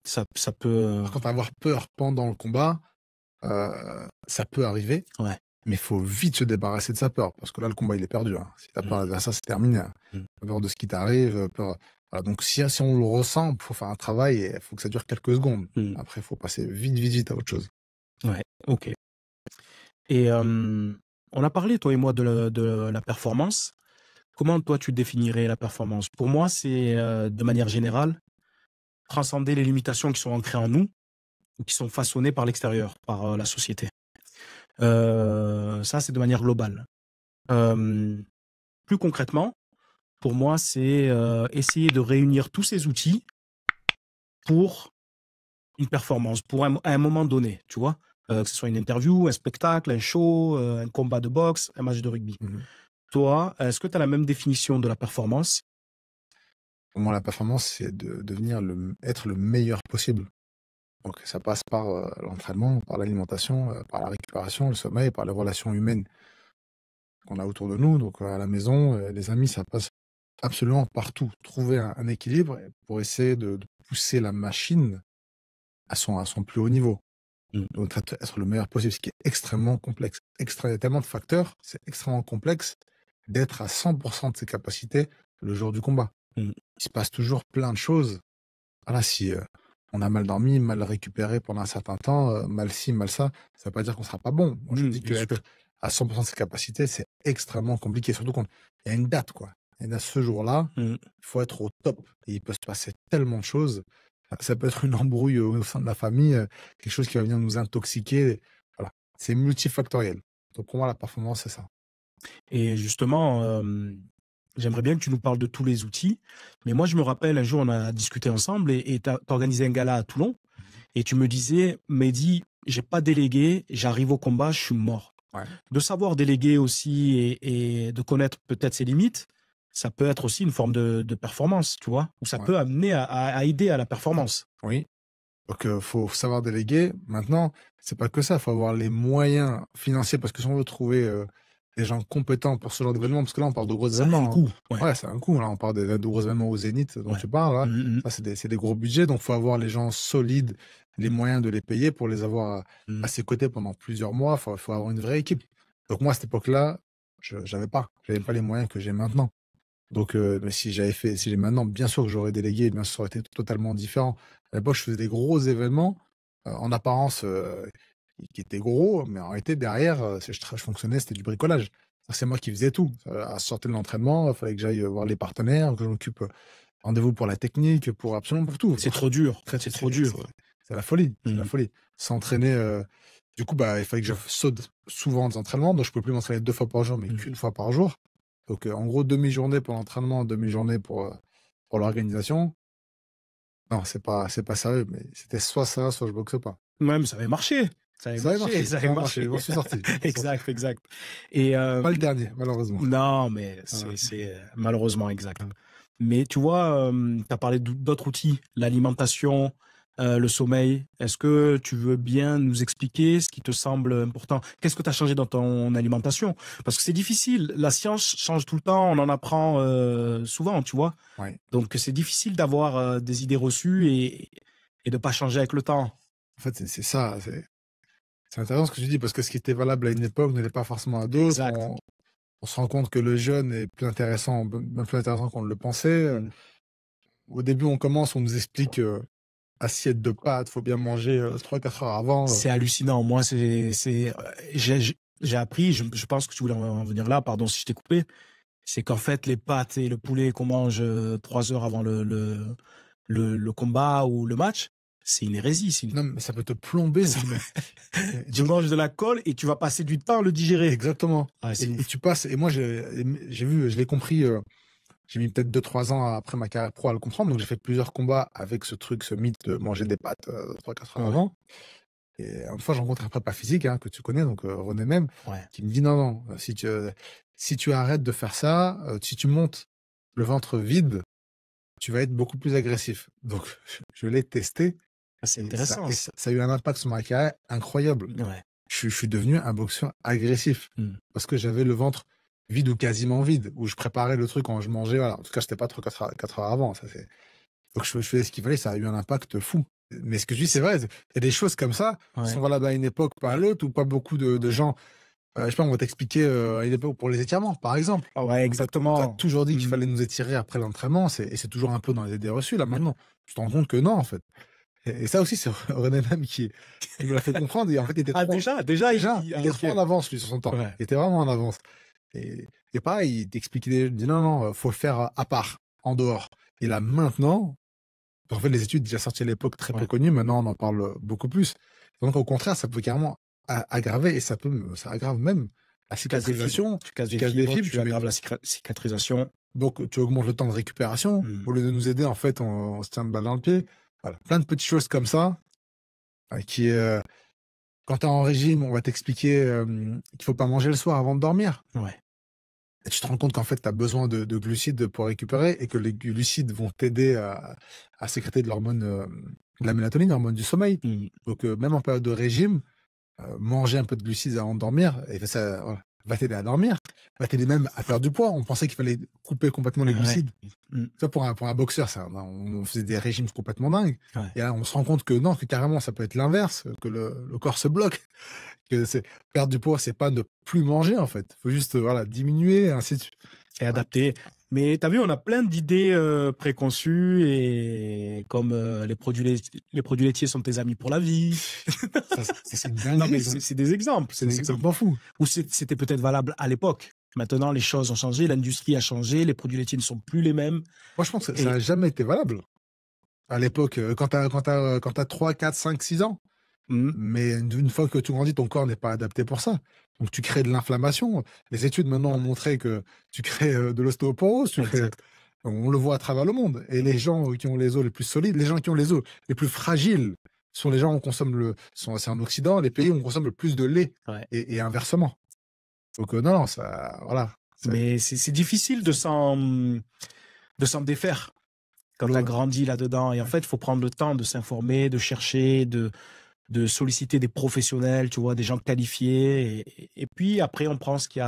ça peut, Par contre, avoir peur pendant le combat, ça peut arriver, ouais. mais il faut vite se débarrasser de sa peur, parce que là, le combat, il est perdu, hein. Si tu as peur Mmh. de l'adversaire, c'est terminé, hein. Mmh. Peur de ce qui t'arrive, peur voilà, donc si on le ressent, il faut faire un travail et il faut que ça dure quelques secondes. Mmh. Après, il faut passer vite, vite, vite à autre chose. Ouais, OK. Et on a parlé, toi et moi, de la performance. Comment, toi, tu définirais la performance? Pour moi, c'est, de manière générale, transcender les limitations qui sont ancrées en nous ou qui sont façonnées par l'extérieur, par, la société. Ça, c'est de manière globale. Hem, Plus concrètement, pour moi, c'est, essayer de réunir tous ces outils pour une performance, pour à un moment donné, tu vois? Que ce soit une interview, un spectacle, un show, un combat de boxe, un match de rugby. Mmh. Toi, est-ce que tu as la même définition de la performance? Pour moi, la performance, c'est de devenir être le meilleur possible. Donc ça passe par, l'entraînement, par l'alimentation, par la récupération, le sommeil, par les relations humaines qu'on a autour de nous, donc à la maison, les amis, ça passe absolument partout. Trouver un équilibre pour essayer de pousser la machine à son plus haut niveau. Mmh. Donc être le meilleur possible, ce qui est extrêmement complexe. Il y a tellement de facteurs, c'est extrêmement complexe d'être à 100 de ses capacités le jour du combat. Mmh. Il se passe toujours plein de choses. Voilà, si, on a mal dormi, mal récupéré pendant un certain temps, mal ci, mal ça, ça veut pas dire qu'on sera pas bon. Moi, je Mmh, dis bien sûr. qu'être à 100 de ses capacités, c'est extrêmement compliqué, surtout quand il y a une date, quoi. Et à ce jour-là, Mmh. il faut être au top et il peut se passer tellement de choses. Ça peut être une embrouille au sein de la famille, quelque chose qui va venir nous intoxiquer. Voilà, c'est multifactoriel. Donc pour moi, la performance, c'est ça. Et justement, j'aimerais bien que tu nous parles de tous les outils. Mais moi, je me rappelle, un jour, on a discuté ensemble et tu as organisé un gala à Toulon et tu me disais: «Mehdi, j'ai pas délégué, j'arrive au combat, je suis mort». Ouais, De savoir déléguer aussi et de connaître peut-être ses limites, ça peut être aussi une forme de performance, tu vois? Ou ça ouais. peut amener à aider à la performance. Oui. Donc, faut savoir déléguer. Maintenant, c'est pas que ça, faut avoir les moyens financiers parce que si on veut trouver, des gens compétents pour ce genre d'événement, parce que là, on parle de gros Ça a un événements, coût. hein. Ouais, Ouais, c'est un coût, là, on parle de gros événements au Zénith dont ouais. tu parles, là. Mmh mh. Ça, c'est des gros budgets, donc faut avoir les gens solides, les moyens de les payer pour les avoir à Mmh. ses côtés pendant plusieurs mois. Faut avoir une vraie équipe. Donc moi, à cette époque-là, j'avais pas les moyens que j'ai maintenant. Donc, mais si j'ai maintenant, bien sûr que j'aurais délégué, bien sûr, ça aurait été totalement différent. À l'époque, je faisais des gros événements, en apparence, qui étaient gros, mais en réalité derrière, je fonctionnais, c'était du bricolage. C'est moi qui faisais tout. À sortir de l'entraînement, il fallait que j'aille, voir les partenaires, que je m'occupe, rendez-vous pour la technique, pour absolument pour tout. C'est trop dur, Très c'est c'est trop dur. c'est la folie, c'est la Mmh. folie. S'entraîner, du coup, bah, il fallait que je saute souvent des entraînements, donc je pouvais plus m'entraîner 2 fois par jour, mais Mmh. qu'1 fois par jour. Donc, en gros, demi-journée pour l'entraînement, demi-journée pour l'organisation. Non, c'est pas sérieux, mais c'était soit ça, soit je boxe pas. Ouais, mais ça avait marché. Ça avait Ça avait marché, marché, ça ça avait a marché, je marché. m'en suis sorti, je m'en suis sorti. Exact, exact. Et Pas le dernier, malheureusement. non, mais Voilà. c'est malheureusement exact. Ouais. Mais tu vois, tu as parlé d'autres outils, l'alimentation, le sommeil. Est-ce que tu veux bien nous expliquer ce qui te semble important? Qu'est-ce que tu as changé dans ton alimentation? Parce que c'est difficile. La science change tout le temps, on en apprend, souvent, tu vois? Ouais. Donc c'est difficile d'avoir, des idées reçues et de pas changer avec le temps. En fait, c'est ça, c'est intéressant ce que tu dis parce que ce qui était valable à une époque ne l'est pas forcément à d'autres. Exact. On se rend compte que le jeûne est plus intéressant, même plus intéressant qu'on ne le pensait. Mmh. Au début, on nous explique assiette de pâtes, faut bien manger 3-4 heures avant. C'est hallucinant. Moi, j'ai appris, je pense que tu voulais en venir là, pardon si je t'ai coupé, c'est qu'en fait, les pâtes et le poulet qu'on mange 3 heures avant le combat ou le match, c'est une hérésie. Non, mais ça peut te plomber. Tu manges de la colle et tu vas passer du temps à le digérer. Exactement. Ah, et tu passes, et moi, j'ai vu, je l'ai compris, j'ai mis peut-être 2-3 ans après ma carrière pro à le comprendre. Donc, j'ai fait plusieurs combats avec ce mythe de manger des pâtes 3-4 heures avant. Et une fois, j'ai rencontré un prépa physique, que tu connais, donc René même, qui me dit non, si tu arrêtes de faire ça, si tu montes le ventre vide, tu vas être beaucoup plus agressif. Donc, je l'ai testé. C'est intéressant. Ça a eu un impact sur ma carrière incroyable. Ouais. Je suis devenu un boxeur agressif parce que j'avais le ventre vide ou quasiment vide, où je préparais le truc quand je mangeais. Voilà. En tout cas, c'était pas 4 heures avant. Donc, je faisais ce qu'il fallait. Ça a eu un impact fou. Mais ce que je dis, c'est vrai. Il y a des choses comme ça qui sont valables à une époque, pas à l'autre, où pas beaucoup de gens. Je sais pas, on va t'expliquer à une époque pour les étirements, par exemple. Ah ouais, exactement. On t'a toujours dit qu'il fallait nous étirer après l'entraînement, et c'est toujours un peu dans les idées reçues, là, maintenant. Tu te rends compte que non, en fait. Et ça aussi, c'est René même qui me l'a fait comprendre. Et en fait, il était il était trop en avance, lui, sur son temps. Il était vraiment en avance. Et pareil, il t'expliquait, il dit non, faut le faire à part, en dehors. Et là, maintenant, en fait, les études déjà sorties à l'époque, très peu connues, maintenant, on en parle beaucoup plus. Donc, au contraire, ça peut carrément aggraver, et ça aggrave même la cicatrisation. Tu casses des fibres, tu aggraves la cicatrisation. Donc, tu augmentes le temps de récupération. Au lieu de nous aider, en fait, on se tient une balle dans le pied. Voilà. Plein de petites choses comme ça, qui, quand tu es en régime, on va t'expliquer qu'il faut pas manger le soir avant de dormir. Ouais. Et tu te rends compte qu'en fait, tu as besoin de glucides pour récupérer, et que les glucides vont t'aider à sécréter de l'hormone, de la mélatonine, l'hormone du sommeil. Donc, même en période de régime, manger un peu de glucides avant de dormir, et ça va t'aider à dormir, va t'aider même à perdre du poids. On pensait qu'il fallait couper complètement les glucides. Ça, pour un boxeur, on faisait des régimes complètement dingues. Et là, on se rend compte que non, que carrément, ça peut être l'inverse, que le corps se bloque, que perdre du poids, c'est pas ne plus manger, en fait. Faut juste, diminuer, ainsi de suite. Et adapter. Mais t'as vu, on a plein d'idées préconçues, et comme les produits laitiers sont tes amis pour la vie. C'est une dinguerie. Non, mais c'est des exemples. C'est des exemples fous. Ou c'était peut-être valable à l'époque. Maintenant, les choses ont changé, l'industrie a changé, les produits laitiers ne sont plus les mêmes. Moi, je pense que ça n'a jamais été valable. À l'époque, quand t'as 3, 4, 5, 6 ans. Mais une fois que tu grandis, ton corps n'est pas adapté pour ça. Donc, tu crées de l'inflammation. Les études, maintenant, ont montré que tu crées de l'ostéoporose. On le voit à travers le monde. Et les gens qui ont les os les plus solides, les gens qui ont les os les plus fragiles, sont les gens où on consomme c'est en Occident, les pays où on consomme le plus de lait. Et inversement. Donc, non, ça, voilà. Mais c'est difficile de s'en défaire quand tu as grandi là-dedans. Et en fait, il faut prendre le temps de s'informer, de chercher, de solliciter des professionnels, tu vois, des gens qualifiés. Et puis, après, on prend ce qui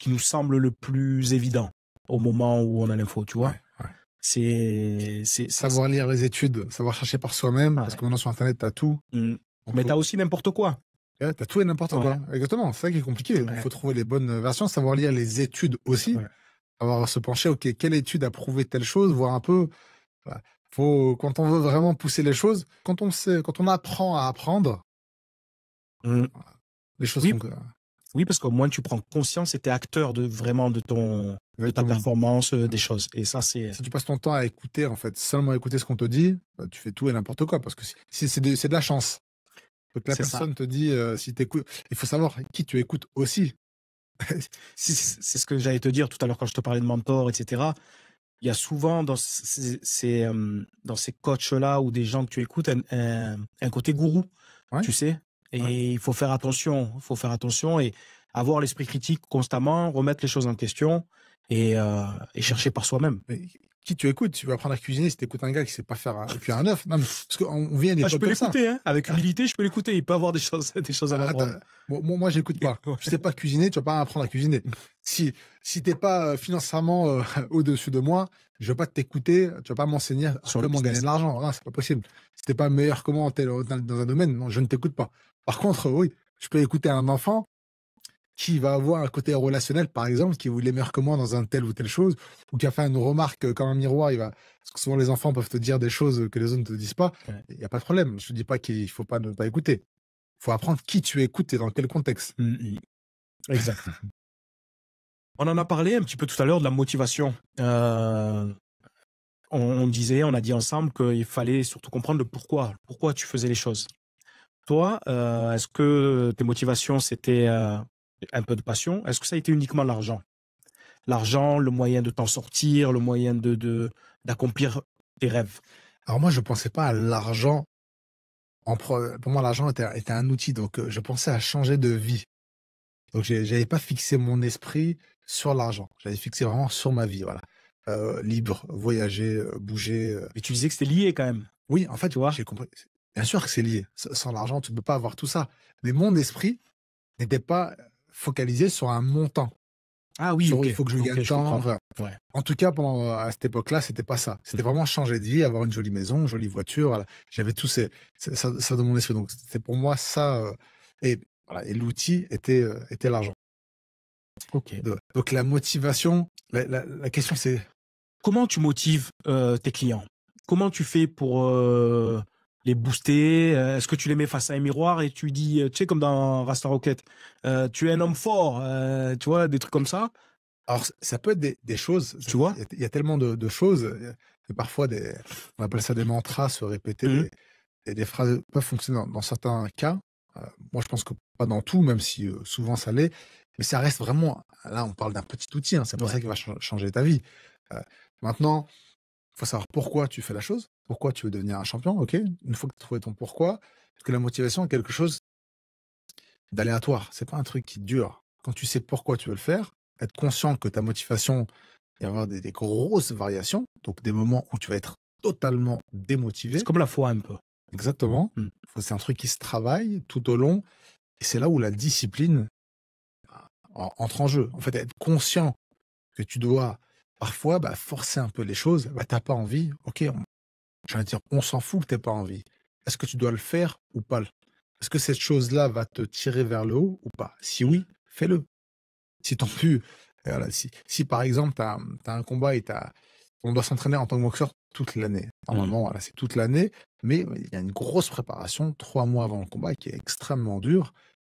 nous semble le plus évident au moment où on a l'info, tu vois. C'est savoir lire les études, savoir chercher par soi-même, parce que maintenant, sur Internet, tu as tout. Mais tu as aussi n'importe quoi. T'as tout et n'importe quoi. Exactement, c'est ça qui est compliqué. Il faut trouver les bonnes versions, savoir lire les études aussi, savoir se pencher, ok, quelle étude a prouvé telle chose, voir un peu. Quand on veut vraiment pousser les choses, quand on apprend à apprendre, les choses sont... Oui, parce qu'au moins tu prends conscience et t'es acteur de ta performance, des choses. Et ça, c'est... Si tu passes ton temps à écouter, en fait, seulement écouter ce qu'on te dit, tu fais tout et n'importe quoi, parce que c'est de la chance. Donc la personne te dit, si t'écoutes, il faut savoir qui tu écoutes aussi. C'est ce que j'allais te dire tout à l'heure quand je te parlais de mentor, etc. Il y a souvent dans ces coachs-là ou des gens que tu écoutes un côté gourou, tu sais. Et il faut faire attention. Et avoir l'esprit critique constamment, remettre les choses en question et chercher par soi-même. Mais qui tu écoutes? Tu vas apprendre à cuisiner si tu écoutes un gars qui sait pas faire cuire un œuf. Non, mais, parce qu'on vient des je peux l'écouter, hein. Avec humilité, je peux l'écouter. Il peut avoir des choses à m'apprendre. Moi, j'écoute pas. Je sais pas cuisiner, tu vas pas apprendre à cuisiner. Si t'es pas financièrement au-dessus de moi, je vais pas t'écouter, tu vas pas m'enseigner comment gagner de l'argent. Non, c'est pas possible. Si t'es pas meilleur que moi dans un domaine, non, je ne t'écoute pas. Par contre, oui, je peux écouter un enfant qui va avoir un côté relationnel, par exemple, qui est meilleur que moi dans un tel ou telle chose, ou qui a fait une remarque comme un miroir, parce que souvent les enfants peuvent te dire des choses que les autres ne te disent pas. Ouais. Il n'y a pas de problème. Je te dis pas qu'il faut pas ne pas écouter. Il faut apprendre qui tu écoutes et dans quel contexte. Exact. On en a parlé un petit peu tout à l'heure de la motivation. On a dit ensemble qu'il fallait surtout comprendre le pourquoi tu faisais les choses. Toi, est-ce que tes motivations, c'était un peu de passion? Est-ce que ça a été uniquement l'argent? L'argent, le moyen de t'en sortir, le moyen d'accomplir tes rêves. Alors moi, je pensais pas à l'argent. Pour moi, l'argent était un outil, donc je pensais à changer de vie. Donc j'avais pas fixé mon esprit sur l'argent. J'avais fixé vraiment sur ma vie, voilà. Libre, voyager, bouger. Mais tu disais que c'était lié quand même. Oui, en fait, Tu vois? j'ai compris. Bien sûr que c'est lié. Sans l'argent, tu ne peux pas avoir tout ça. Mais mon esprit n'était pas focalisé sur un montant. Ah oui, Sur ok. il faut que je Ok, gagne je tant. comprends. Voilà. Ouais. En tout cas, à cette époque-là, c'était pas ça. C'était vraiment changer de vie, avoir une jolie maison, une jolie voiture. Voilà. J'avais tout ça de mon esprit. Donc c'était pour moi ça. Et voilà. Et l'outil était l'argent. Ok. Donc la motivation, la question c'est Comment tu motives tes clients? Comment tu fais pour les booster? Est-ce que tu les mets face à un miroir et tu dis, tu sais, comme dans Rasta Rocket, tu es un homme fort, tu vois, des trucs comme ça? alors ça peut être des choses. Tu vois? Il y a tellement de choses. Et parfois on appelle ça des mantras, se répéter Mhm. des phrases peuvent fonctionner dans certains cas. Moi je pense que pas dans tout, même si souvent ça l'est. Mais ça reste vraiment. Là, on parle d'un petit outil. Hein, c'est pas Ouais. ça qui va changer ta vie. Maintenant, il faut savoir pourquoi tu fais la chose, pourquoi tu veux devenir un champion, ok? Une fois que tu as trouvé ton pourquoi, parce que la motivation est quelque chose d'aléatoire, c'est pas un truc qui dure. Quand tu sais pourquoi tu veux le faire, être conscient que ta motivation, il va y avoir des grosses variations, donc des moments où tu vas être totalement démotivé. C'est comme la foi un peu. Exactement. Mm. C'est un truc qui se travaille tout au long, et c'est là où la discipline entre en jeu. En fait, être conscient que tu dois parfois forcer un peu les choses. T'as pas envie, ok, je vais dire, on s'en fout que t'aies pas envie. Est-ce que tu dois le faire ou pas? Est-ce que cette chose-là va te tirer vers le haut ou pas? Si oui, fais-le. Si t'en plus, voilà, si par exemple, tu as un combat et on doit s'entraîner en tant que boxeur toute l'année. Normalement, voilà, c'est toute l'année, mais il y a une grosse préparation 3 mois avant le combat qui est extrêmement dure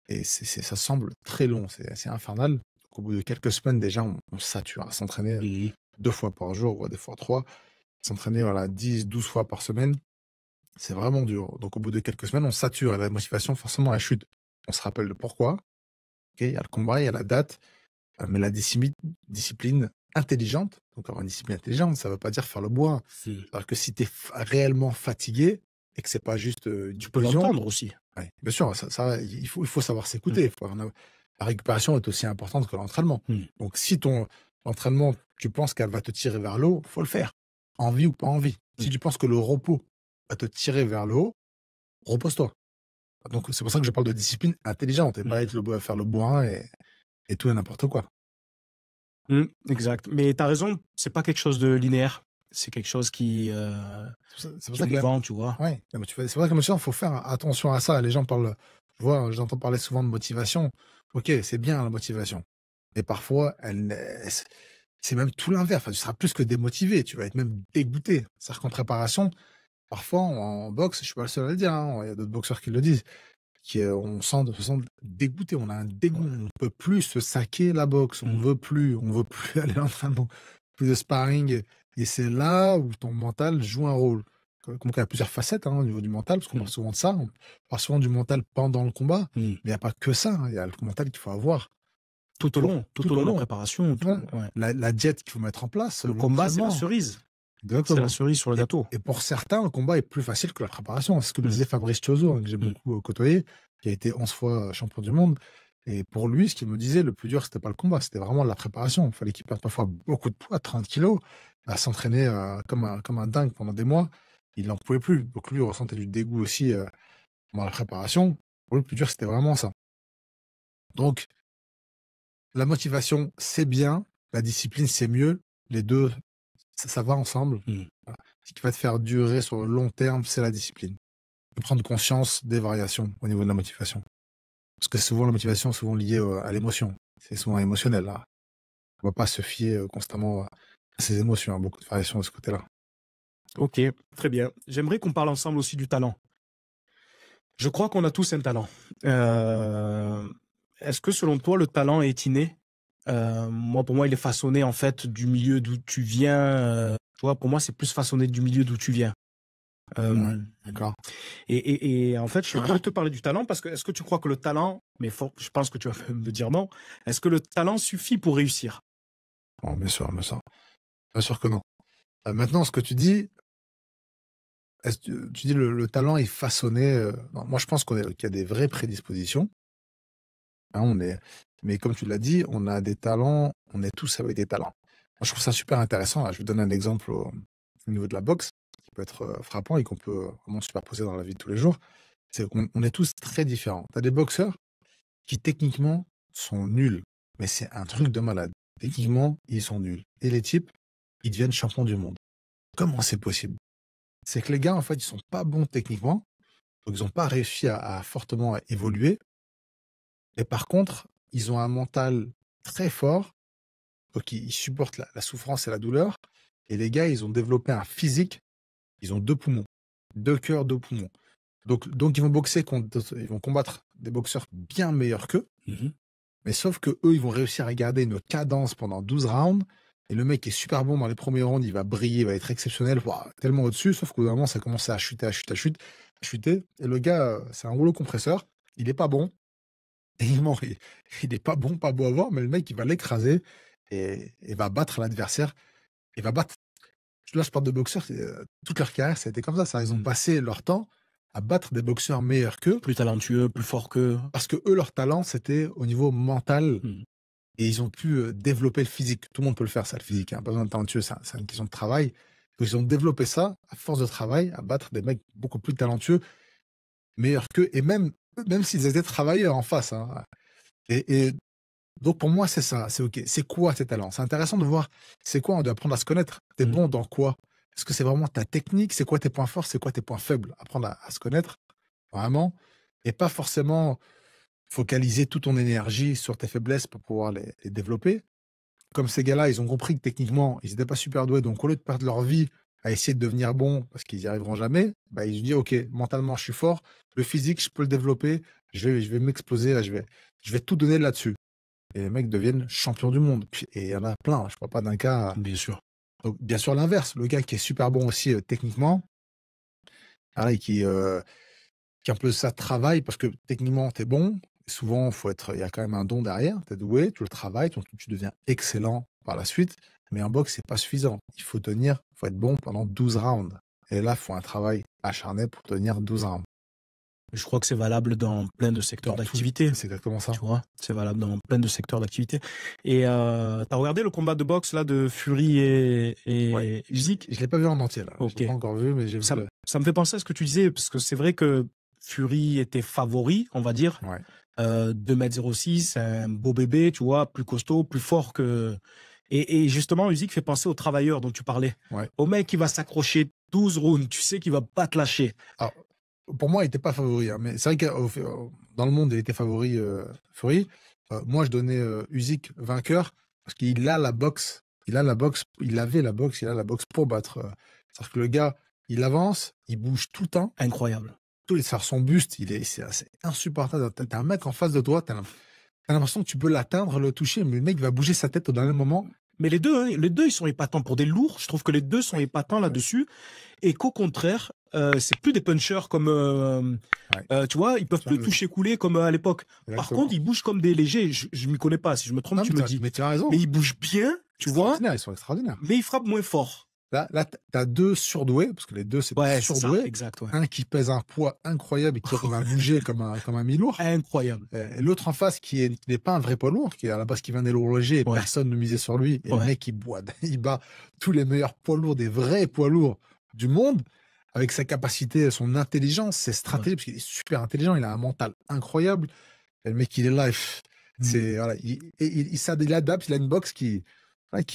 et ça semble très long, c'est infernal. Donc, au bout de quelques semaines, déjà, on sature à s'entraîner Oui. 2 fois par jour, ou des fois 3. S'entraîner, voilà, 10, 12 fois par semaine, c'est vraiment dur. Donc, au bout de quelques semaines, on sature et la motivation, forcément, elle chute. On se rappelle de pourquoi. Ok, il y a le combat, il y a la date, mais la discipline intelligente, donc avoir une discipline intelligente, ça ne veut pas dire faire le bois. Alors que si tu es réellement fatigué et que c'est pas juste une Tu peux illusion, l'entendre aussi. ouais, bien sûr, il faut savoir s'écouter. La récupération est aussi importante que l'entraînement. Donc, si l'entraînement, tu penses qu'elle va te tirer vers le haut, faut le faire. Envie ou pas envie. Si tu penses que le repos va te tirer vers le haut, repose-toi. Donc, c'est pour ça que je parle de discipline intelligente et pas être faire le bourrin et tout et n'importe quoi. Exact. Mais tu as raison, c'est pas quelque chose de linéaire. C'est quelque chose qui C'est pour est ça que mouvant, tu vois. ouais, c'est vrai que la motivation, il faut faire attention à ça. Les gens parlent, j'entends parler souvent de motivation. Ok, c'est bien la motivation. Mais parfois, c'est même tout l'inverse. Enfin, tu seras plus que démotivé, tu vas être même dégoûté. C'est-à-dire qu'en préparation, parfois en boxe, je suis pas le seul à le dire, hein, il y a d'autres boxeurs qui le disent, on se sent dégoûté, on a un dégoût, on ne peut plus se saquer la boxe, on veut plus aller à l'entraînement, plus de sparring. Et c'est là où ton mental joue un rôle. Comme il y a plusieurs facettes au niveau du mental, parce qu'on parle souvent de ça, on parle souvent du mental pendant le combat, mais il n'y a pas que ça, hein, il y a le mental qu'il faut avoir Tout au long de la préparation. voilà. Ouais. La diète qu'il faut mettre en place, Le combat, c'est la l'entraînement. cerise. Exactement. C'est la cerise sur le gâteau. Et pour certains, le combat est plus facile que la préparation. C'est ce que disait Fabrice Chioso, hein, que j'ai beaucoup côtoyé, qui a été 11 fois champion du monde. Et pour lui, ce qu'il me disait, le plus dur, c'était pas le combat, c'était vraiment la préparation. Il fallait qu'il perde parfois beaucoup de poids, 30 kilos, à s'entraîner comme un dingue pendant des mois. Il n'en pouvait plus. Donc lui, il ressentait du dégoût aussi dans la préparation. Pour lui, le plus dur, c'était vraiment ça. Donc, la motivation, c'est bien. La discipline, c'est mieux. Les deux, ça va ensemble. Voilà. Ce qui va te faire durer sur le long terme, c'est la discipline. De prendre conscience des variations au niveau de la motivation. Parce que souvent, la motivation est souvent liée à l'émotion. C'est souvent émotionnel, là. On va pas se fier constamment à ses émotions, hein, beaucoup de variations de ce côté-là. Ok, très bien. J'aimerais qu'on parle ensemble aussi du talent. Je crois qu'on a tous un talent. Est-ce que selon toi, le talent est inné? Moi, pour moi, il est façonné en fait du milieu d'où tu viens. Tu vois, pour moi, c'est plus façonné du milieu d'où tu viens. Ouais, Euh, d'accord. et en fait, je voudrais te parler du talent parce que est-ce que tu crois que le talent, mais je pense que tu vas me dire non, est-ce que le talent suffit pour réussir? Bon, bien sûr, bien sûr. Bien sûr que non. Maintenant, ce que tu dis, tu dis le talent est façonné. Non, moi, je pense qu'il y a des vraies prédispositions. Hein, mais comme tu l'as dit, on a des talents, on est tous avec des talents. Moi, je trouve ça super intéressant. Là. Je vais donner un exemple au niveau de la boxe, qui peut être frappant et qu'on peut vraiment superposer dans la vie de tous les jours. C'est qu'on on est tous très différents. Tu as des boxeurs qui, techniquement, sont nuls. Mais c'est un truc de malade. Techniquement, ils sont nuls. Et les types, ils deviennent champions du monde. Comment c'est possible? C'est que les gars, en fait, ils sont pas bons techniquement. Donc, ils n'ont pas réussi à fortement évoluer. Et par contre, ils ont un mental très fort. Donc, ils supportent la souffrance et la douleur. Et les gars, ils ont développé un physique. Ils ont 2 poumons, 2 cœurs, 2 poumons. Donc ils vont boxer ils vont combattre des boxeurs bien meilleurs qu'eux. Mhm. Mais sauf que eux, ils vont réussir à garder une cadence pendant 12 rounds. Et le mec est super bon dans les premiers rounds, il va briller, il va être exceptionnel, ouah, tellement au-dessus. Sauf qu'au bout d'un moment, ça commence à chuter, à chuter, à chuter. Et le gars, c'est un rouleau compresseur. Il est pas bon. Et il est pas bon, pas beau à voir, mais le mec, il va l'écraser et va battre l'adversaire. Il va battre. Là, je parle de boxeurs, toute leur carrière, ça a été comme ça. Ils ont passé leur temps à battre des boxeurs meilleurs qu'eux. Plus talentueux, plus fort qu'eux. Parce que eux, leur talent, c'était au niveau mental. Mhm. Et ils ont pu développer le physique. Tout le monde peut le faire, ça, le physique. Hein. Pas besoin de talentueux, c'est une question de travail. Donc, ils ont développé ça à force de travail, à battre des mecs beaucoup plus talentueux, meilleurs qu'eux, et même s'ils étaient travailleurs en face. Hein. Et donc, pour moi, c'est ça. C'est OK. C'est quoi tes talents? C'est intéressant de voir c'est quoi, on doit apprendre à se connaître. T'es bon dans quoi? Est-ce que c'est vraiment ta technique? C'est quoi tes points forts? C'est quoi tes points faibles? Apprendre à se connaître, vraiment. Et pas forcément focaliser toute ton énergie sur tes faiblesses pour pouvoir les développer. Comme ces gars-là, ils ont compris que techniquement, ils n'étaient pas super doués. Donc, au lieu de perdre leur vie à essayer de devenir bons parce qu'ils n'y arriveront jamais, bah, ils se disent, OK, mentalement, je suis fort. Le physique, je peux le développer. Je vais m'exploser. Là, je vais tout donner là-dessus. Et les mecs deviennent champions du monde. Et il y en a plein. Je ne parle pas d'un cas. Bien sûr. Donc, bien sûr, l'inverse. Le gars qui est super bon aussi techniquement, et qui un peu ça travaille parce que techniquement, tu es bon. Souvent, il y a quand même un don derrière. Tu es doué, tu le travailles, tu deviens excellent par la suite. Mais en boxe, c'est pas suffisant. Il faut tenir, il faut être bon pendant 12 rounds. Et là, il faut un travail acharné pour tenir 12 rounds. Je crois que c'est valable dans plein de secteurs d'activité. C'est exactement ça. Tu vois, c'est valable dans plein de secteurs d'activité. Et t'as regardé le combat de boxe là de Fury et Usyk? Je l'ai pas vu en entier là. Ok. Je l'ai pas encore vu, mais j'ai vu. Ça me fait penser à ce que tu disais parce que c'est vrai que Fury était favori, on va dire. Ouais. 2,06 m, un beau bébé, tu vois, plus costaud, plus fort que. Et justement, Usyk fait penser au travailleur dont tu parlais. Ouais. Au mec qui va s'accrocher 12 rounds, tu sais qu'il va pas te lâcher. Alors, pour moi, il n'était pas favori. Hein, mais c'est vrai que dans le monde, il était favori Fury. Moi, je donnais Usyk vainqueur parce qu'il a la boxe. Il avait la boxe, il a la boxe pour battre. C'est-à-dire que le gars, il avance, il bouge tout le temps. Incroyable. Ça son buste, c'est insupportable. T'as un mec en face de toi, t'as l'impression que tu peux l'atteindre, le toucher, mais le mec va bouger sa tête au dernier moment. Mais les deux, ils sont épatants pour des lourds. Je trouve que les deux sont épatants là-dessus. Et qu'au contraire, c'est plus des punchers comme, tu vois, ils peuvent plus toucher couler comme à l'époque. Par contre, ils bougent comme des légers. Je m'y connais pas. Si je me trompe, tu me dis. Mais tu as raison. Mais ils bougent bien, tu vois. Ils sont extraordinaires. Mais ils frappent moins fort. Là, t'as deux surdoués, parce que les deux, c'est surdoués. Exact, ouais. Un qui pèse un poids incroyable et qui va bouger comme un mi-lourd. Incroyable. Et l'autre en face qui n'est pas un vrai poids lourd, qui est à la base qui vient des lourds légers et personne ne misait sur lui. Et le mec, il bat tous les meilleurs poids lourds, des vrais poids lourds du monde, avec sa capacité, son intelligence, ses stratégies, parce qu'il est super intelligent, il a un mental incroyable. Et le mec, il est là, il adapte, il a une boxe qui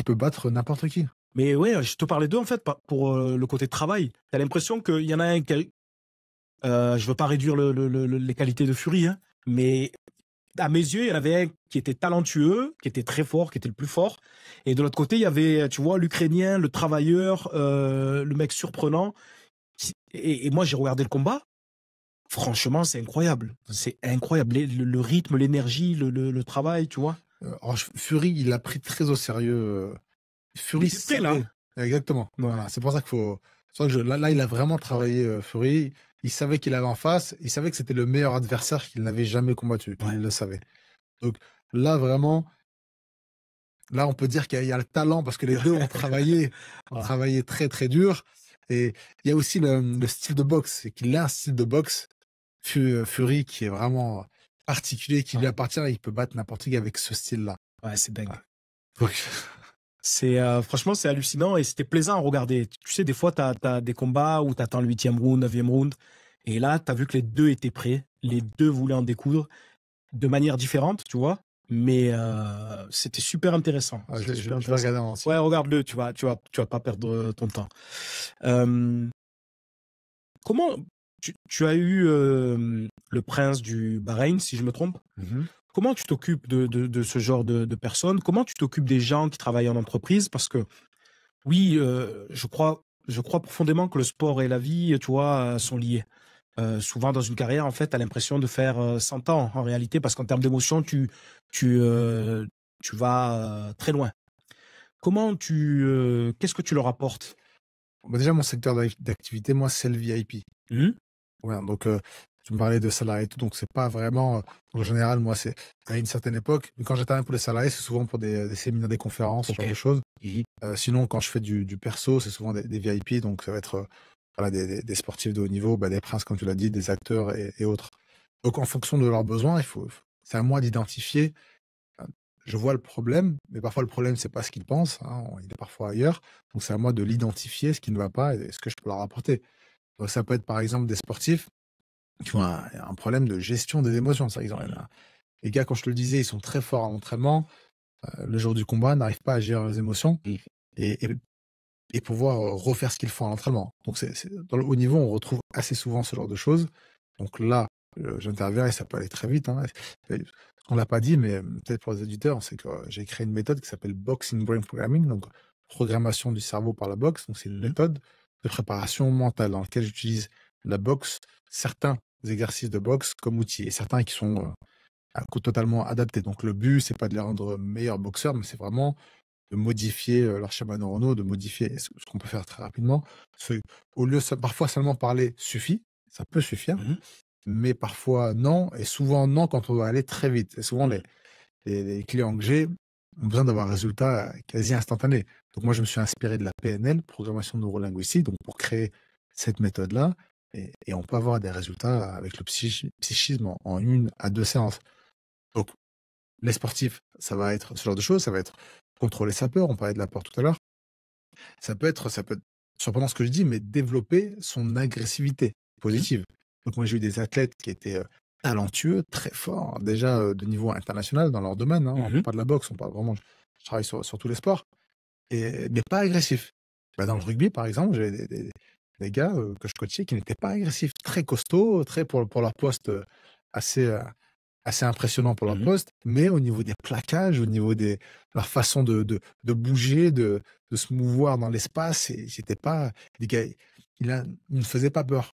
peut battre n'importe qui. Mais ouais, je te parlais d'eux en fait pour le côté travail. T'as l'impression qu'il y en a un qui je veux pas réduire les qualités de Fury, hein, Mais à mes yeux, il y en avait un qui était talentueux, qui était très fort, qui était le plus fort. Et de l'autre côté, il y avait, tu vois, l'Ukrainien, le travailleur, le mec surprenant. Et moi, j'ai regardé le combat. Franchement, c'est incroyable. C'est incroyable. Le rythme, l'énergie, le travail, tu vois. Alors, Fury, il l'a pris très au sérieux. Fury, Il était prêt, là. Exactement. Ouais. Voilà. C'est pour ça qu'il faut. C'est vrai que là, il a vraiment travaillé Fury. Il savait qu'il avait en face. Il savait que c'était le meilleur adversaire qu'il n'avait jamais combattu. Ouais. Il le savait. Donc là, vraiment, là, on peut dire qu'il y a le talent parce que les deux ont travaillé très, très dur. Et il y a aussi le style de boxe. C'est qu'il a un style de boxe, Fury, qui est vraiment particulier, qui lui appartient. Il peut battre n'importe qui avec ce style-là. Ouais, c'est dingue. Donc, c'est franchement, c'est hallucinant et c'était plaisant à regarder. Tu sais, des fois, t'as des combats où t'attends le 8e round, 9e round. Et là, t'as vu que les deux étaient prêts. Les deux voulaient en découdre de manière différente, tu vois. Mais c'était super intéressant. je C'était vais super regarder intéressant. en entier. Ouais, regarde-le, tu vas pas perdre ton temps. Comment tu as eu le prince du Bahreïn, si je me trompe? Comment tu t'occupes de ce genre de personnes? Comment tu t'occupes des gens qui travaillent en entreprise? Parce que oui, je crois profondément que le sport et la vie, tu vois, sont liés. Souvent dans une carrière, en fait, tu as l'impression de faire 100 ans en réalité, parce qu'en termes d'émotion, tu vas très loin. Qu'est-ce que tu leur apportes? Bah, déjà, mon secteur d'activité, moi, c'est le VIP. Ouais, donc, tu me parlais de salariés et tout, donc c'est pas vraiment. En général, moi, c'est à une certaine époque. Mais quand j'interviens pour les salariés, c'est souvent pour des séminaires, des conférences, ce genre de choses. Sinon, quand je fais du perso, c'est souvent des VIP, donc ça va être voilà, des sportifs de haut niveau, bah, des princes, comme tu l'as dit, des acteurs et autres. Donc, en fonction de leurs besoins, c'est à moi d'identifier. Je vois le problème, mais parfois le problème, c'est pas ce qu'ils pensent, hein, il est parfois ailleurs. Donc, c'est à moi de l'identifier, ce qui ne va pas et ce que je peux leur apporter. Donc, ça peut être par exemple des sportifs qui ont un problème de gestion des émotions. Ça, les gars, quand je te le disais, ils sont très forts en entraînement. Le jour du combat, n'arrivent pas à gérer leurs émotions et pouvoir refaire ce qu'ils font à l'entraînement. Donc, dans le haut niveau, on retrouve assez souvent ce genre de choses. Donc là, j'interviens et ça peut aller très vite. Hein. On l'a pas dit, mais peut-être pour les auditeurs, c'est que j'ai créé une méthode qui s'appelle Boxing Brain Programming, donc programmation du cerveau par la boxe. Donc c'est une méthode de préparation mentale dans laquelle j'utilise la boxe, certains exercices de boxe comme outil et certains qui sont totalement adaptés. Donc le but, c'est pas de les rendre meilleurs boxeurs, mais c'est vraiment de modifier leurs schémas neuronaux, de modifier ce qu'on peut faire très rapidement. Au lieu parfois seulement parler suffit, ça peut suffire, mais parfois non, et souvent non quand on doit aller très vite. Et souvent les clients que j'ai ont besoin d'avoir un résultat quasi instantané. Donc moi, je me suis inspiré de la PNL, programmation neurolinguistique, donc pour créer cette méthode-là, et on peut avoir des résultats avec le psychisme en 1 à 2 séances. Donc les sportifs, ça va être ce genre de choses, ça va être contrôler sa peur, on parlait de la peur tout à l'heure. Ça peut être surprenant ce que je dis, mais développer son agressivité positive. Donc moi, j'ai eu des athlètes qui étaient talentueux, très forts, déjà de niveau international dans leur domaine. Hein. On parle pas de la boxe, on parle vraiment. Je travaille sur tous les sports, mais pas agressifs. Bah, dans le rugby, par exemple, j'ai des gars que je coachais qui n'étaient pas agressifs, très costauds, très pour leur poste assez assez impressionnant pour leur poste, mais au niveau des plaquages, au niveau de leur façon de bouger, de se mouvoir dans l'espace, c'était pas des gars, ils ne faisaient pas peur.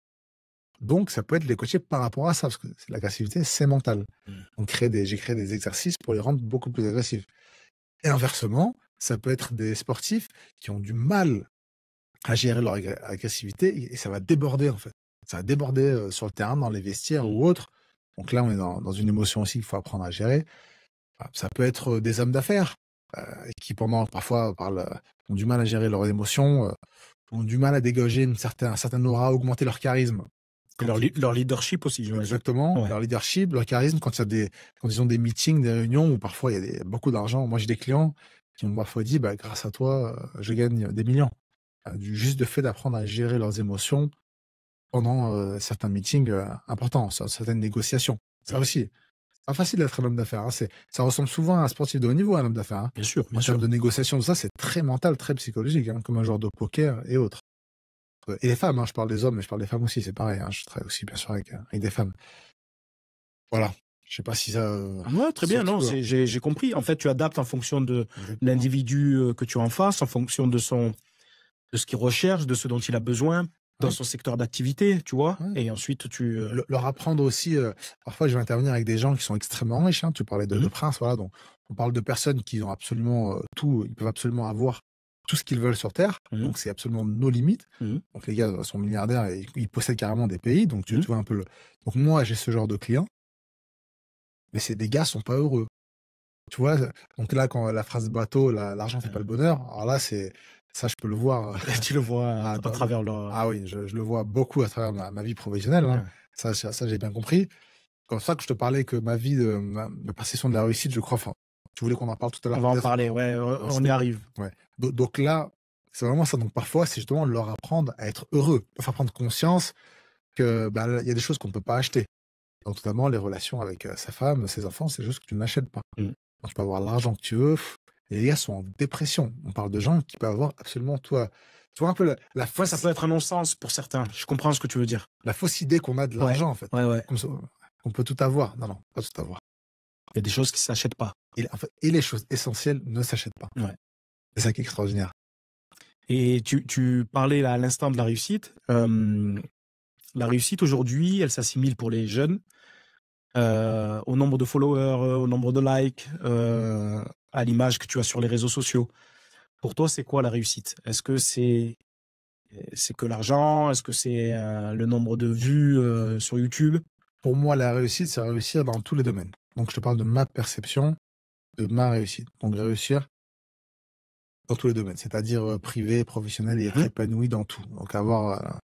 Donc, ça peut être les coacher par rapport à ça, parce que l'agressivité, c'est mental. J'ai créé des exercices pour les rendre beaucoup plus agressifs. Et inversement, ça peut être des sportifs qui ont du mal à gérer leur agressivité et ça va déborder, en fait. Ça va déborder sur le terrain, dans les vestiaires ou autre. Donc là, on est dans une émotion aussi qu'il faut apprendre à gérer. Ça peut être des hommes d'affaires qui, parfois, ont du mal à gérer leurs émotions, ont du mal à dégager un certain aura, à augmenter leur charisme. Leur leadership aussi, j'imagine. Exactement, leur leadership, leur charisme, quand ils ont des meetings, des réunions où parfois il y a beaucoup d'argent. Moi, j'ai des clients qui m'ont parfois dit, grâce à toi, je gagne des millions. Juste le fait d'apprendre à gérer leurs émotions pendant certains meetings importants, certaines négociations. Ça aussi, c'est pas facile d'être un homme d'affaires. Hein. Ça ressemble souvent à un sportif de haut niveau, un homme d'affaires. Hein. Bien sûr, bien en sûr. termes de négociation, tout ça, c'est très mental, très psychologique, hein, comme un joueur de poker et autres. Et les femmes, hein, je parle des hommes, mais je parle des femmes aussi, c'est pareil. Hein, je travaille aussi, bien sûr, avec des femmes. Voilà. Je sais pas si ça. Ouais, très bien, non, j'ai compris. En fait, tu adaptes en fonction de l'individu que tu as en face, en fonction de ce qu'il recherche, de ce dont il a besoin dans son secteur d'activité, tu vois. Ouais. Et ensuite, tu leur apprendre aussi. Parfois, je vais intervenir avec des gens qui sont extrêmement riches. Hein. Tu parlais de princes, voilà. Donc, on parle de personnes qui ont absolument tout. Ils peuvent absolument avoir tout ce qu'ils veulent sur Terre. Donc, c'est absolument nos limites. Donc, les gars sont milliardaires et ils possèdent carrément des pays. Donc, tu vois un peu le. Donc, moi, j'ai ce genre de clients. Mais des gars sont pas heureux. Tu vois, donc là, quand la phrase bateau, l'argent fait pas le bonheur, alors là, ça, je peux le voir. Tu le vois à travers leur... Ah oui, je le vois beaucoup à travers ma vie professionnelle. Hein. Ça, j'ai bien compris. Comme ça que je te parlais que ma vie, ma perception de la réussite, je crois, enfin, tu voulais qu'on en parle tout à l'heure. On va en parler, ouais, on y arrive. Ouais. Donc là, c'est vraiment ça. Donc parfois, c'est justement leur apprendre à être heureux, leur faire prendre conscience que y a des choses qu'on ne peut pas acheter. Donc, notamment les relations avec sa femme, ses enfants, c'est juste que tu n'achètes pas. Donc, tu peux avoir l'argent que tu veux. Et les gars sont en dépression. On parle de gens qui peuvent avoir absolument toi. Tu vois un peu la fausse... ça peut être un non-sens pour certains. Je comprends ce que tu veux dire. La fausse idée qu'on a de l'argent, en fait. Ouais. Comme ça, on peut tout avoir. Non, pas tout avoir. Il y a des choses qui ne s'achètent pas. Et les choses essentielles ne s'achètent pas. Ouais. C'est ça qui est extraordinaire. Et tu parlais là, à l'instant de la réussite. La réussite, aujourd'hui, elle s'assimile pour les jeunes au nombre de followers, au nombre de likes, à l'image que tu as sur les réseaux sociaux. Pour toi, c'est quoi la réussite? Est-ce que c'est que l'argent? Est-ce que c'est le nombre de vues sur YouTube? Pour moi, la réussite, c'est réussir dans tous les domaines. Donc, je te parle de ma perception, de ma réussite. Donc, réussir dans tous les domaines, c'est-à-dire privé, professionnel, et être épanoui dans tout. Donc, avoir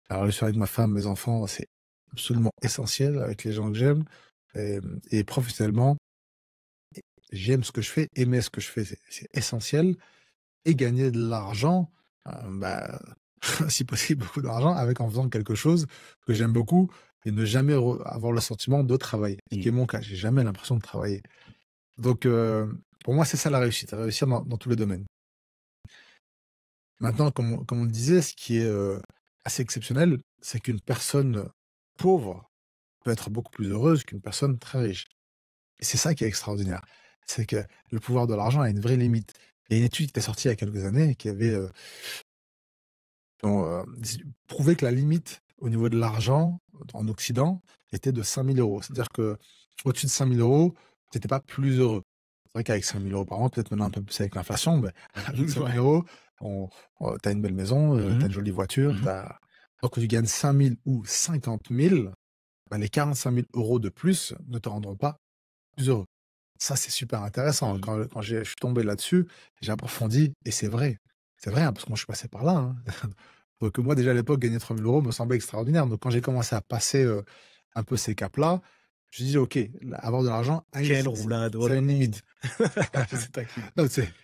la relation avec ma femme, mes enfants, c'est absolument essentiel, avec les gens que j'aime. Et professionnellement, j'aime ce que je fais, aimer ce que je fais, c'est essentiel. Et gagner de l'argent, si possible beaucoup d'argent, en faisant quelque chose que j'aime beaucoup et ne jamais avoir le sentiment de travailler. Ce qui est mon cas, j'ai jamais l'impression de travailler. Donc, pour moi, c'est ça la réussite, réussir dans tous les domaines. Maintenant, comme on le disait, ce qui est assez exceptionnel, c'est qu'une personne pauvre peut être beaucoup plus heureuse qu'une personne très riche. Et c'est ça qui est extraordinaire. C'est que le pouvoir de l'argent a une vraie limite. Il y a une étude qui est sortie il y a quelques années qui avait prouvé que la limite au niveau de l'argent en Occident était de 5 000 euros. C'est-à-dire qu'au-dessus de 5 000 euros, tu n'étais pas plus heureux. C'est vrai qu'avec 5 000 euros par an, peut-être maintenant un peu plus avec l'inflation, mais avec 5 000 euros, tu as une belle maison, tu as une jolie voiture. Alors que tu gagnes 5 000 ou 50 000, les 45 000 euros de plus ne te rendront pas plus heureux. Ça, c'est super intéressant. Quand je suis tombé là-dessus, j'ai approfondi, et c'est vrai. C'est vrai, hein, parce que moi, je suis passé par là. Hein. Donc, moi, déjà à l'époque, gagner 3 000 euros me semblait extraordinaire. Donc, quand j'ai commencé à passer un peu ces caps-là, je me disais, OK, avoir de l'argent, ça a une limite.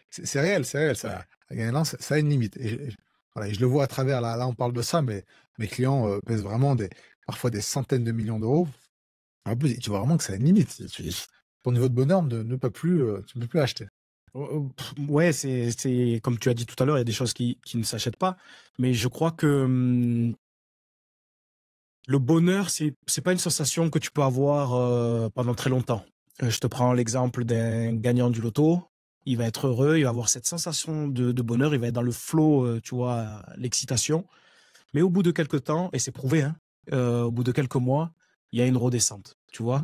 C'est réel, c'est réel. Ça a une limite. Et je le vois à travers, là, on parle de ça, mais mes clients pèsent vraiment parfois des centaines de millions d'euros. En plus, tu vois vraiment que ça a une limite. Ton niveau de bonheur ne peut plus, tu ne peux plus acheter. Ouais, c'est comme tu as dit tout à l'heure, il y a des choses qui ne s'achètent pas. Mais je crois que le bonheur, c'est pas une sensation que tu peux avoir pendant très longtemps. Je te prends l'exemple d'un gagnant du loto. Il va être heureux, il va avoir cette sensation de bonheur, il va être dans le flow, tu vois, l'excitation. Mais au bout de quelques temps, et c'est prouvé, hein, au bout de quelques mois, il y a une redescente, tu vois.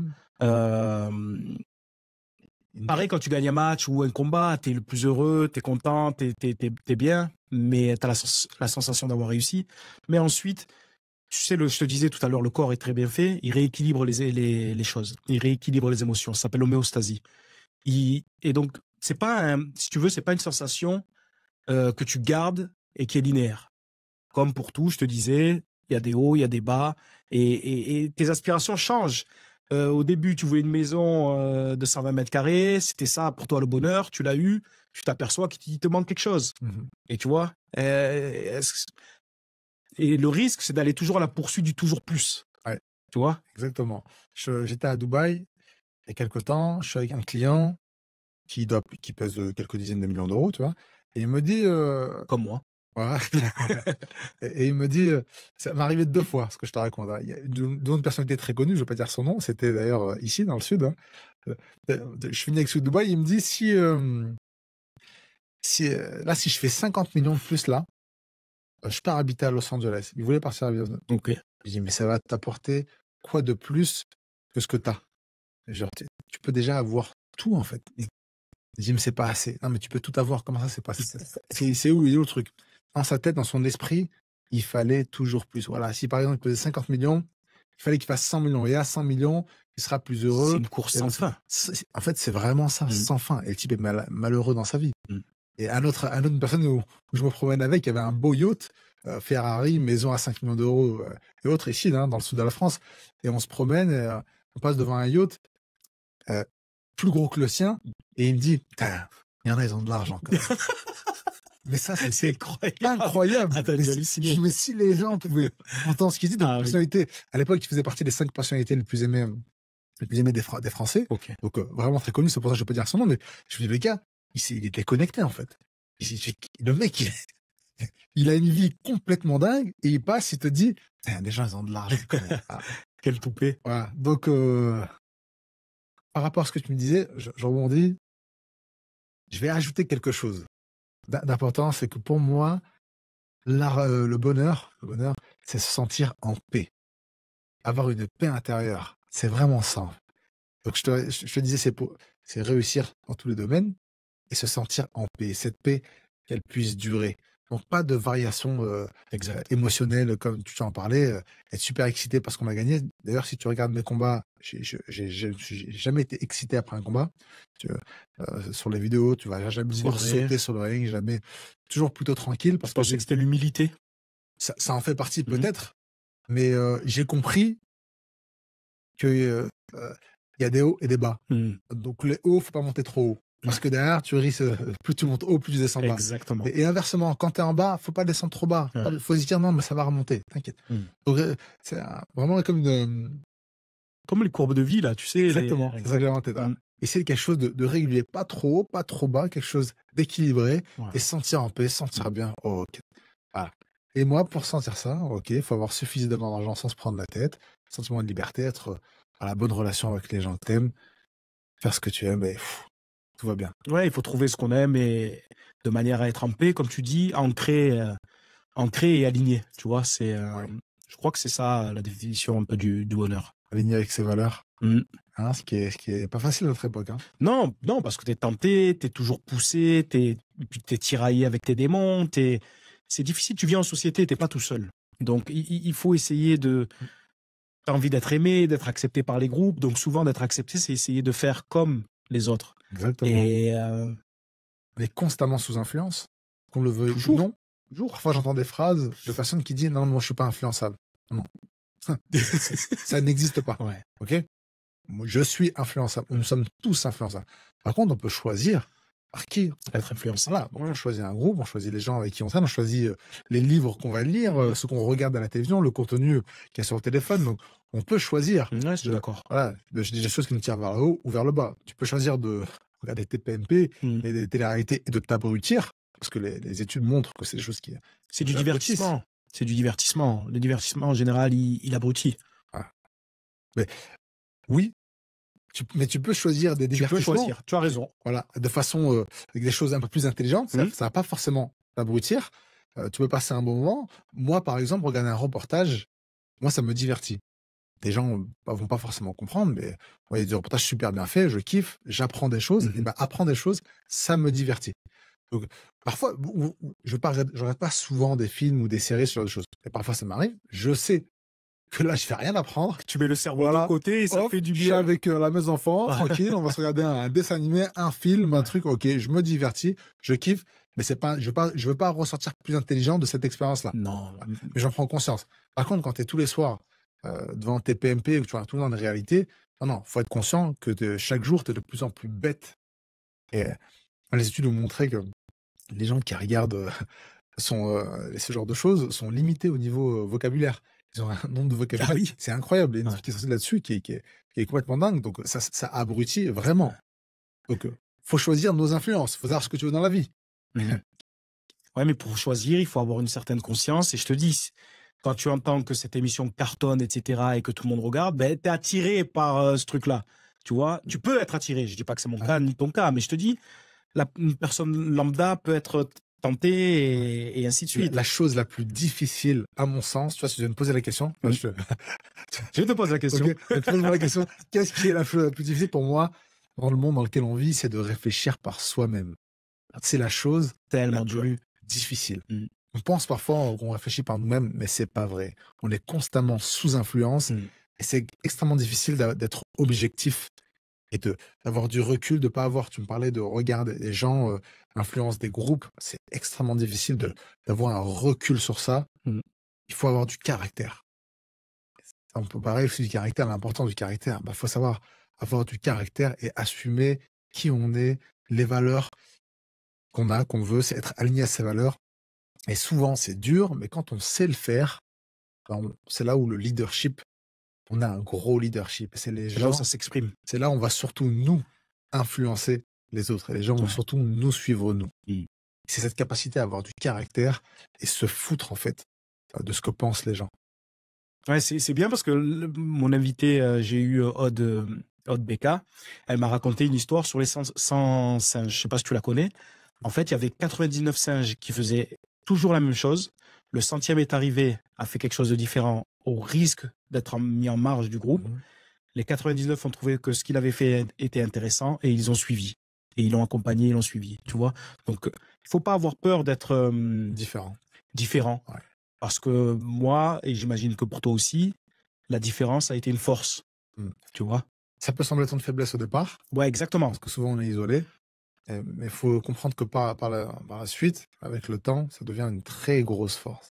Pareil, quand tu gagnes un match ou un combat, tu es le plus heureux, tu es content, tu es bien, mais tu as la sensation d'avoir réussi. Mais ensuite, tu sais, je te disais tout à l'heure, le corps est très bien fait, il rééquilibre les choses, il rééquilibre les émotions, ça s'appelle l'homéostasie. Et donc, c'est pas si tu veux, c'est pas une sensation que tu gardes et qui est linéaire. Comme pour tout, je te disais, il y a des hauts, il y a des bas, et tes aspirations changent. Au début, tu voulais une maison de 120 mètres carrés, c'était ça pour toi le bonheur, tu l'as eu, tu t'aperçois qu'il te manque quelque chose. Et tu vois, et le risque, c'est d'aller toujours à la poursuite du toujours plus. Ouais. Tu vois? Exactement. J'étais à Dubaï il y a quelques temps, je suis avec un client qui pèse quelques dizaines de millions d'euros, tu vois, et il me dit... Comme moi. Voilà. Et il me dit, ça m'est arrivé 2 fois, ce que je te raconte, hein. Il y a une autre personnalité très connue, je ne veux pas dire son nom, c'était d'ailleurs, ici dans le sud, hein. Je finis avec celui de Dubaï, il me dit: Si je fais 50 millions de plus là, je pars habiter à Los Angeles». Il voulait partir à Los Angeles. Ok. Je dis: «Mais ça va t'apporter quoi de plus que ce que tu as? Genre, tu peux déjà avoir tout, en fait». Il dit: «Mais c'est pas assez». «Non, mais tu peux tout avoir, comment ça c'est pas assez?» C'est où il est où le truc? Dans sa tête, dans son esprit, il fallait toujours plus. Voilà, si par exemple il faisait 50 millions, il fallait qu'il fasse 100 millions. Et à 100 millions, il sera plus C'est heureux. une course Et sans donc, fin. en fait, c'est vraiment ça, Mm. sans fin. Et le type est malheureux dans sa vie. Mm. Et une autre personne où je me promène avec, il y avait un beau yacht, Ferrari, maison à 5 millions d'euros et autres, ici, hein, dans le sud de la France. Et on se promène, on passe devant un yacht euh, plus gros que le sien, et il me dit: «Putain, il y en a, ils ont de l'argent quand même». Mais ça, C'est incroyable. incroyable. Ah, t'as Mais dû halluciner. mais si les gens pouvaient entendre ce qu'il dit, de Ah oui. personnalité, à l'époque, il faisait partie des 5 personnalités les plus aimées des Français. Ok. Donc, vraiment très connu, c'est pour ça que je peux dire son nom, mais je me dis, le gars, il était connecté, en fait. Le mec, il a une vie complètement dingue, et il passe, il te dit: putain, les gens, ils ont de l'argent quand même. Ah, Quel toupet. voilà. Donc, par rapport à ce que tu me disais, je rebondis, je vais ajouter quelque chose d'important, c'est que pour moi, le bonheur, c'est se sentir en paix. Avoir une paix intérieure. C'est vraiment ça. Donc, je te disais, c'est réussir dans tous les domaines et se sentir en paix. Cette paix, qu'elle puisse durer. Donc, pas de variation Exact. émotionnelle, comme tu en parlais, être super excité parce qu'on a gagné. D'ailleurs, si tu regardes mes combats, j'ai jamais été excité après un combat. Sur les vidéos, tu vas jamais me C'est voir vrai. sauter sur le ring, jamais. Toujours plutôt tranquille parce Je que pensais que c'était l'humilité. ça en fait partie Mhm. peut-être, mais j'ai compris que il y a des hauts et des bas. Mm. Donc les hauts, faut pas monter trop haut. Parce que derrière, tu risques, plus tu montes haut, plus tu descends bas. Exactement. Et inversement, quand tu es en bas, faut pas descendre trop bas. Ouais. Faut se dire non, mais ça va remonter, t'inquiète. Mm. Donc c'est vraiment comme une... Comme les courbes de vie, là, tu sais. Exactement, c'est ça que j'avais en tête. Mm. Essayer quelque chose de régulier, pas trop haut, pas trop bas, quelque chose d'équilibré, Voilà. et sentir en paix, sentir bien. Oh, ok. Voilà. Et moi, pour sentir ça, ok, il faut avoir suffisamment d'argent sans se prendre la tête, sentiment de liberté, être à la bonne relation avec les gens que t'aimes, faire ce que tu aimes, et tout va bien. Ouais, il faut trouver ce qu'on aime et de manière à être en paix, comme tu dis, ancré et aligné. Tu vois, Ouais. je crois que c'est ça la définition un peu du bonheur. Aligné avec ses valeurs. Mm. Hein, ce qui est pas facile à notre époque. Hein. Non, parce que t'es tenté, t'es toujours poussé, t'es tiraillé avec tes démons, c'est difficile. Tu vis en société, t'es pas tout seul. Donc, il faut essayer t'as envie d'être aimé, d'être accepté par les groupes. Donc, souvent, d'être accepté, c'est essayer de faire comme les autres. Exactement. Et On est constamment sous influence, qu'on le veuille Toujours. ou non. Parfois, j'entends des phrases de personnes qui disent non, moi, je suis pas influençable. Non. Ça n'existe pas. ouais. Ok? Moi, je suis influençable. Nous sommes tous influençables. Par contre, on peut choisir par qui. Être influencé. Voilà. On choisit un groupe, on choisit les gens avec qui on traîne, on choisit les livres qu'on va lire, ce qu'on regarde à la télévision, le contenu qu'il y a sur le téléphone. Donc, on peut choisir. Ouais, je suis d'accord. Voilà, je dis des choses qui nous tirent vers le haut ou vers le bas. Tu peux choisir de regarder tes PMP et des téléréalités et de t'abrutir, parce que les études montrent que c'est des choses qui... C'est du divertissement. C'est du divertissement. Le divertissement, en général, il abrutit. Ah. Mais oui, mais tu peux choisir des divertissements. Tu peux choisir, tu as raison. Voilà, de façon avec des choses un peu plus intelligentes. Ça va pas forcément t'abrutir. Tu peux passer un bon moment. Moi, par exemple, regarder un reportage, moi, ça me divertit. Les gens vont pas forcément comprendre, mais il y a des reportages super bien faits, je kiffe, j'apprends des choses, et apprendre des choses, ça me divertit. Donc, parfois, je regarde pas souvent des films ou des séries sur des choses. Et parfois, ça m'arrive, je sais que là, je vais rien apprendre. Tu mets le cerveau de côté et ça fait du bien. Je suis avec mes enfants, tranquille, on va se regarder un dessin animé, un film, un truc, ok, je me divertis, je kiffe, mais c'est pas, je veux pas ressortir plus intelligent de cette expérience-là. Non. Mais j'en prends conscience. Par contre, quand tu es tous les soirs devant tes PMP ou que tu vois tout le temps de réalité, non, faut être conscient que chaque jour, tu es de plus en plus bête. Et les études ont montré que les gens qui regardent ce genre de choses sont limités au niveau vocabulaire. Ils ont un nombre de vocabulaire. Ah oui. C'est incroyable. Il y a une étude qui est sortie là-dessus qui est complètement dingue. Donc, ça abrutit vraiment. Donc, faut choisir nos influences. Faut savoir ce que tu veux dans la vie. Ouais, mais pour choisir, il faut avoir une certaine conscience. Et je te dis, quand tu entends que cette émission cartonne, etc., et que tout le monde regarde, ben, tu es attiré par ce truc-là. Tu vois, tu peux être attiré. Je dis pas que c'est mon cas ni ton cas, mais je te dis, une personne lambda peut être tentée et ainsi de suite. La chose la plus difficile, à mon sens, tu vois, si tu viens me poser la question, Je te pose la question. Okay. Pose-moi la question. Qu'est-ce qui est la chose la plus difficile pour moi dans le monde dans lequel on vit, c'est de réfléchir par soi-même. C'est la chose tellement la plus difficile. On pense parfois qu'on réfléchit par nous-mêmes, mais c'est pas vrai. On est constamment sous influence et c'est extrêmement difficile d'être objectif et d'avoir du recul, de pas avoir. Tu me parlais de regarder les gens, influence des groupes. C'est extrêmement difficile d'avoir un recul sur ça. Il faut avoir du caractère. On peut parler aussi du caractère, l'importance du caractère. Il faut savoir avoir du caractère et assumer qui on est, les valeurs qu'on a, qu'on veut, c'est être aligné à ces valeurs. Et souvent, c'est dur, mais quand on sait le faire, c'est là où le leadership, on a un gros leadership. C'est là où ça s'exprime. C'est là où on va surtout nous influencer les autres. Et les gens vont surtout nous suivre, nous. C'est cette capacité à avoir du caractère et se foutre, en fait, de ce que pensent les gens. Ouais, c'est bien parce que mon invité, j'ai eu Aude Beka, elle m'a raconté une histoire sur les 100 singes. Je sais pas si tu la connais. En fait, il y avait 99 singes qui faisaient toujours la même chose. Le 100e est arrivé, a fait quelque chose de différent au risque d'être mis en marge du groupe. Les 99 ont trouvé que ce qu'il avait fait était intéressant et ils ont suivi. Et ils l'ont accompagné, ils l'ont suivi, tu vois. Donc, il faut pas avoir peur d'être différent. Ouais. Parce que moi, et j'imagine que pour toi aussi, la différence a été une force, tu vois. Ça peut sembler être une faiblesse au départ. Ouais, exactement. Parce que souvent, on est isolé. Mais il faut comprendre que par la suite, avec le temps, ça devient une très grosse force.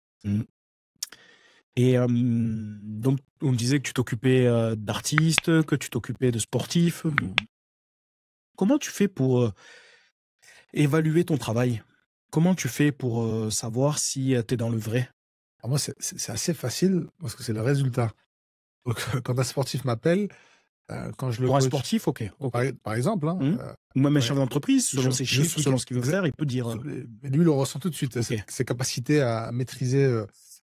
Et donc, on me disait que tu t'occupais d'artistes, que tu t'occupais de sportifs. Comment tu fais pour évaluer ton travail? Comment tu fais pour savoir si tu es dans le vrai? Alors moi, c'est assez facile parce que c'est le résultat. Donc, quand un sportif m'appelle, quand je le Pour un coach, sportif, ok. par exemple, ou même un chef d'entreprise, selon ses chiffres, selon ce qu'il veut faire, il peut dire. Mais lui, il le ressent tout de suite. Ses capacités à maîtriser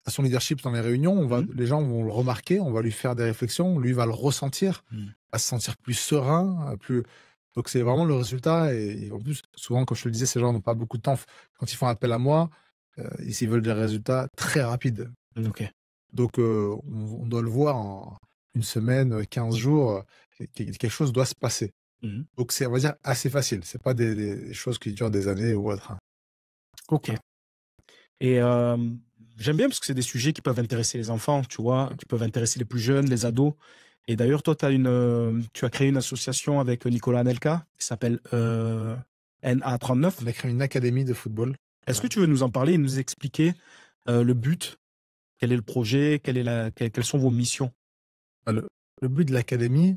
à son leadership dans les réunions, les gens vont le remarquer, on va lui faire des réflexions, lui va le ressentir, va se sentir plus serein, plus. Donc c'est vraiment le résultat. Et en plus, souvent, comme je te le disais, ces gens n'ont pas beaucoup de temps. Quand ils font appel à moi, ils veulent des résultats très rapides. Donc on doit le voir en une semaine, 15 jours, quelque chose doit se passer. Donc c'est, on va dire, assez facile. C'est pas des choses qui durent des années ou autre. Ok. Et j'aime bien parce que c'est des sujets qui peuvent intéresser les enfants, tu vois, qui peuvent intéresser les plus jeunes, les ados. Et d'ailleurs, toi, tu as créé une association avec Nicolas Anelka qui s'appelle NA39. On a créé une académie de football. Est-ce que tu veux nous en parler et nous expliquer le but? Quel est le projet? Quelles sont vos missions? Le but de l'académie,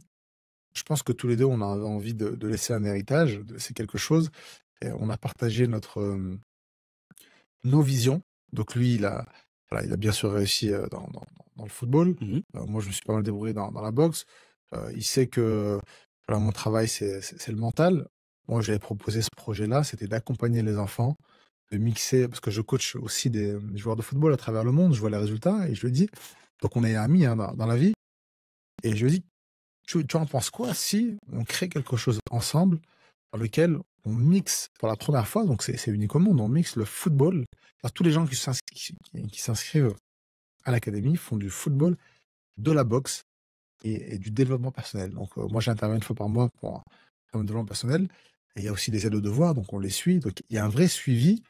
je pense que tous les deux, on a envie de laisser un héritage, de laisser quelque chose. Et on a partagé nos visions. Donc lui, il a bien sûr réussi dans le football. Moi, je me suis pas mal débrouillé dans la boxe. Il sait que mon travail, c'est le mental. Moi, j'avais proposé ce projet-là, c'était d'accompagner les enfants, de mixer, parce que je coach aussi des joueurs de football à travers le monde, je vois les résultats, et je lui dis, donc on est amis dans la vie, et je lui dis, tu en penses quoi si on crée quelque chose ensemble dans lequel on mixe pour la première fois, donc c'est unique au monde, on mixe le football. Alors, tous les gens qui s'inscrivent à l'académie font du football, de la boxe et du développement personnel. Donc moi j'interviens une fois par mois pour un développement personnel, et il y a aussi des aides aux devoirs, donc on les suit, donc il y a un vrai suivi,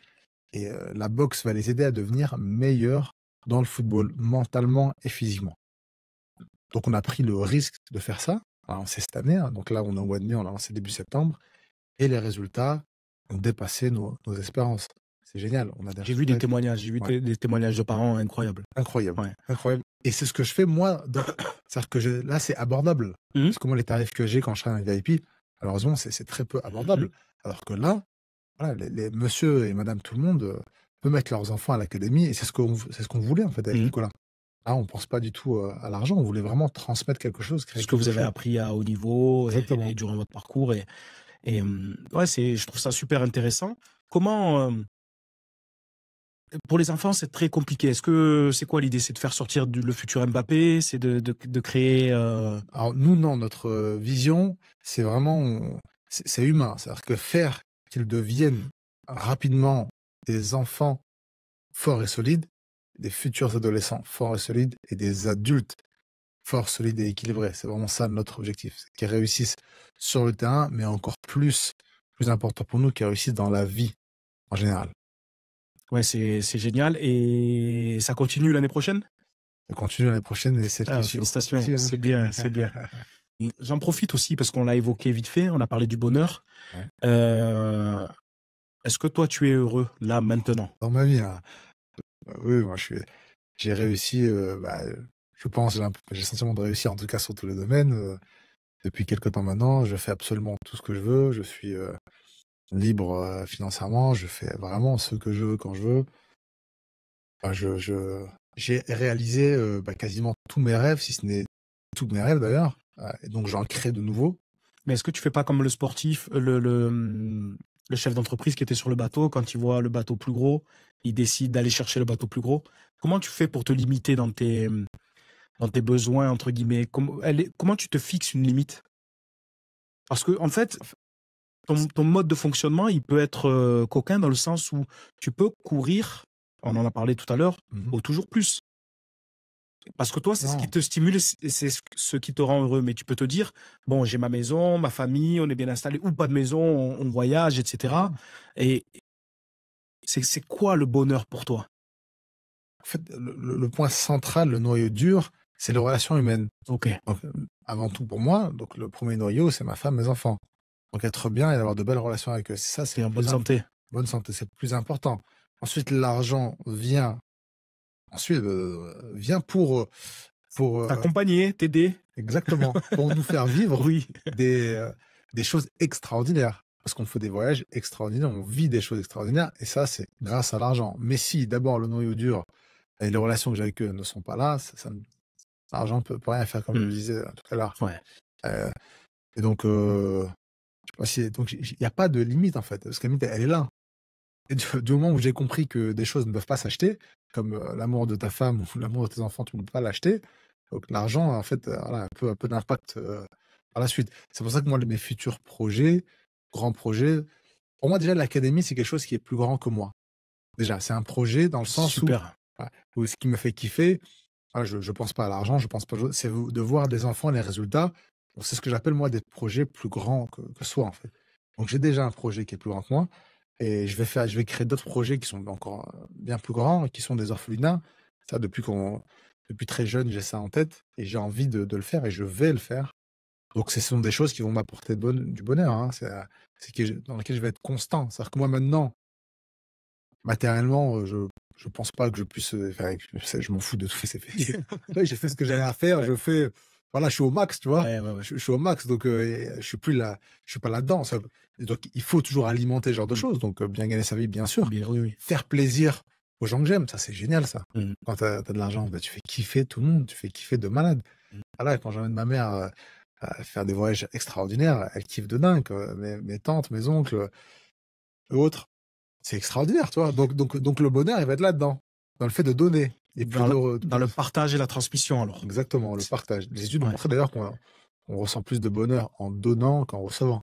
et la boxe va les aider à devenir meilleurs dans le football, mentalement et physiquement. Donc on a pris le risque de faire ça, alors c'est cette année, donc là on est au mois de mai, on l'a lancé début septembre, et les résultats ont dépassé nos espérances. C'est génial. J'ai vu des témoignages, des témoignages de parents incroyables. Incroyable. Et c'est ce que je fais moi. C'est-à-dire que là, c'est abordable. Parce que moi, les tarifs que j'ai quand je serai un VIP, malheureusement, c'est très peu abordable. Alors que là, voilà, les monsieur et madame tout le monde peuvent mettre leurs enfants à l'académie, et c'est ce qu'on voulait en fait avec Nicolas. Là, on ne pense pas du tout à l'argent, on voulait vraiment transmettre quelque chose. Ce que vous avez appris à haut niveau et durant votre parcours. Et ouais, je trouve ça super intéressant. Comment Pour les enfants, c'est très compliqué. C'est quoi l'idée? C'est de faire sortir le futur Mbappé? C'est de créer... Alors nous, non, notre vision, c'est vraiment, c'est humain. C'est-à-dire que faire qu'ils deviennent rapidement des enfants forts et solides, des futurs adolescents forts et solides et des adultes forts, solides et équilibrés. C'est vraiment ça notre objectif. C'est qu'ils réussissent sur le terrain, mais encore plus important pour nous, qu'ils réussissent dans la vie en général. Ouais, c'est génial. Et ça continue l'année prochaine? On continue l'année prochaine et celle qui suit. Félicitations, c'est bien, c'est bien. J'en profite aussi parce qu'on l'a évoqué vite fait, on a parlé du bonheur. Ouais. Est-ce que toi, tu es heureux, là, maintenant? Dans ma vie, hein. Oui, moi, j'ai réussi, je pense, j'ai le sentiment de réussir, en tout cas sur tous les domaines. Depuis quelques temps maintenant, je fais absolument tout ce que je veux. Je suis libre financièrement. Je fais vraiment ce que je veux quand je veux. Enfin, j'ai réalisé quasiment tous mes rêves, si ce n'est tous mes rêves d'ailleurs. Et donc, j'en crée de nouveaux. Mais est-ce que tu fais pas comme le sportif, le chef d'entreprise qui était sur le bateau, quand il voit le bateau plus gros, il décide d'aller chercher le bateau plus gros? Comment tu fais pour te limiter dans tes besoins, entre guillemets? Comment tu te fixes une limite? Parce que, en fait, ton mode de fonctionnement, il peut être coquin dans le sens où tu peux courir, on en a parlé tout à l'heure, au toujours plus. Parce que toi, c'est ce qui te stimule, c'est ce qui te rend heureux. Mais tu peux te dire, bon, j'ai ma maison, ma famille, on est bien installé, ou pas de maison, on voyage, etc. Et c'est quoi le bonheur pour toi? En fait, le point central, le noyau dur, c'est les relations humaines. Ok. Donc, avant tout pour moi, donc le premier noyau, c'est ma femme, mes enfants. Donc être bien et avoir de belles relations avec eux. Ça, c'est en bonne santé. Bonne santé, c'est le plus important. Ensuite, l'argent vient. Ensuite, vient pour t'accompagner, t'aider. Exactement. Pour nous faire vivre Oui. des choses extraordinaires. Parce qu'on fait des voyages extraordinaires, on vit des choses extraordinaires, et ça, c'est grâce à l'argent. Mais si d'abord le noyau dur et les relations que j'ai avec eux ne sont pas là, l'argent peut rien faire, comme je le disais tout à l'heure. Ouais. Et donc, je sais pas si, donc il n'y a pas de limite en fait, parce que la limite, elle est là. Et du moment où j'ai compris que des choses ne peuvent pas s'acheter, comme l'amour de ta femme ou l'amour de tes enfants, tu ne peux pas l'acheter. Donc l'argent, en fait, voilà, un peu d'impact par la suite. C'est pour ça que moi, mes futurs projets, grands projets, pour moi déjà l'académie, c'est quelque chose qui est plus grand que moi. Déjà, c'est un projet dans le sens Super. où ce qui me fait kiffer, je pense pas à l'argent, je pense pas, c'est de voir des enfants les résultats. Donc, c'est ce que j'appelle moi des projets plus grands que soi en fait. Donc j'ai déjà un projet qui est plus grand que moi. Et je vais créer d'autres projets qui sont encore bien plus grands, qui sont des orphelinats. Ça, depuis très jeune, j'ai ça en tête et j'ai envie de le faire et je vais le faire. Donc, ce sont des choses qui vont m'apporter du bonheur, hein. Dans lesquelles je vais être constant. C'est-à-dire que moi, maintenant, matériellement, je pense pas que je puisse faire. Je m'en fous de tout ça. J'ai fait ce que j'avais à faire. Voilà, je suis au max, tu vois. Ouais. Je suis au max, donc je suis plus là, je suis pas là-dedans. Donc il faut toujours alimenter ce genre de choses. Donc bien gagner sa vie, bien sûr. Bien, oui. Faire plaisir aux gens que j'aime, ça c'est génial ça. Quand t'as de l'argent, tu fais kiffer tout le monde, tu fais kiffer de malade. Voilà, quand j'emmène ma mère à faire des voyages extraordinaires, elle kiffe de dingue. Mes tantes, mes oncles, autres, c'est extraordinaire, tu vois. Donc le bonheur, il va être là-dedans, dans le fait de donner. Et dans le partage et la transmission, alors. Exactement, le partage. Les études ont montré d'ailleurs qu'on ressent plus de bonheur en donnant qu'en recevant.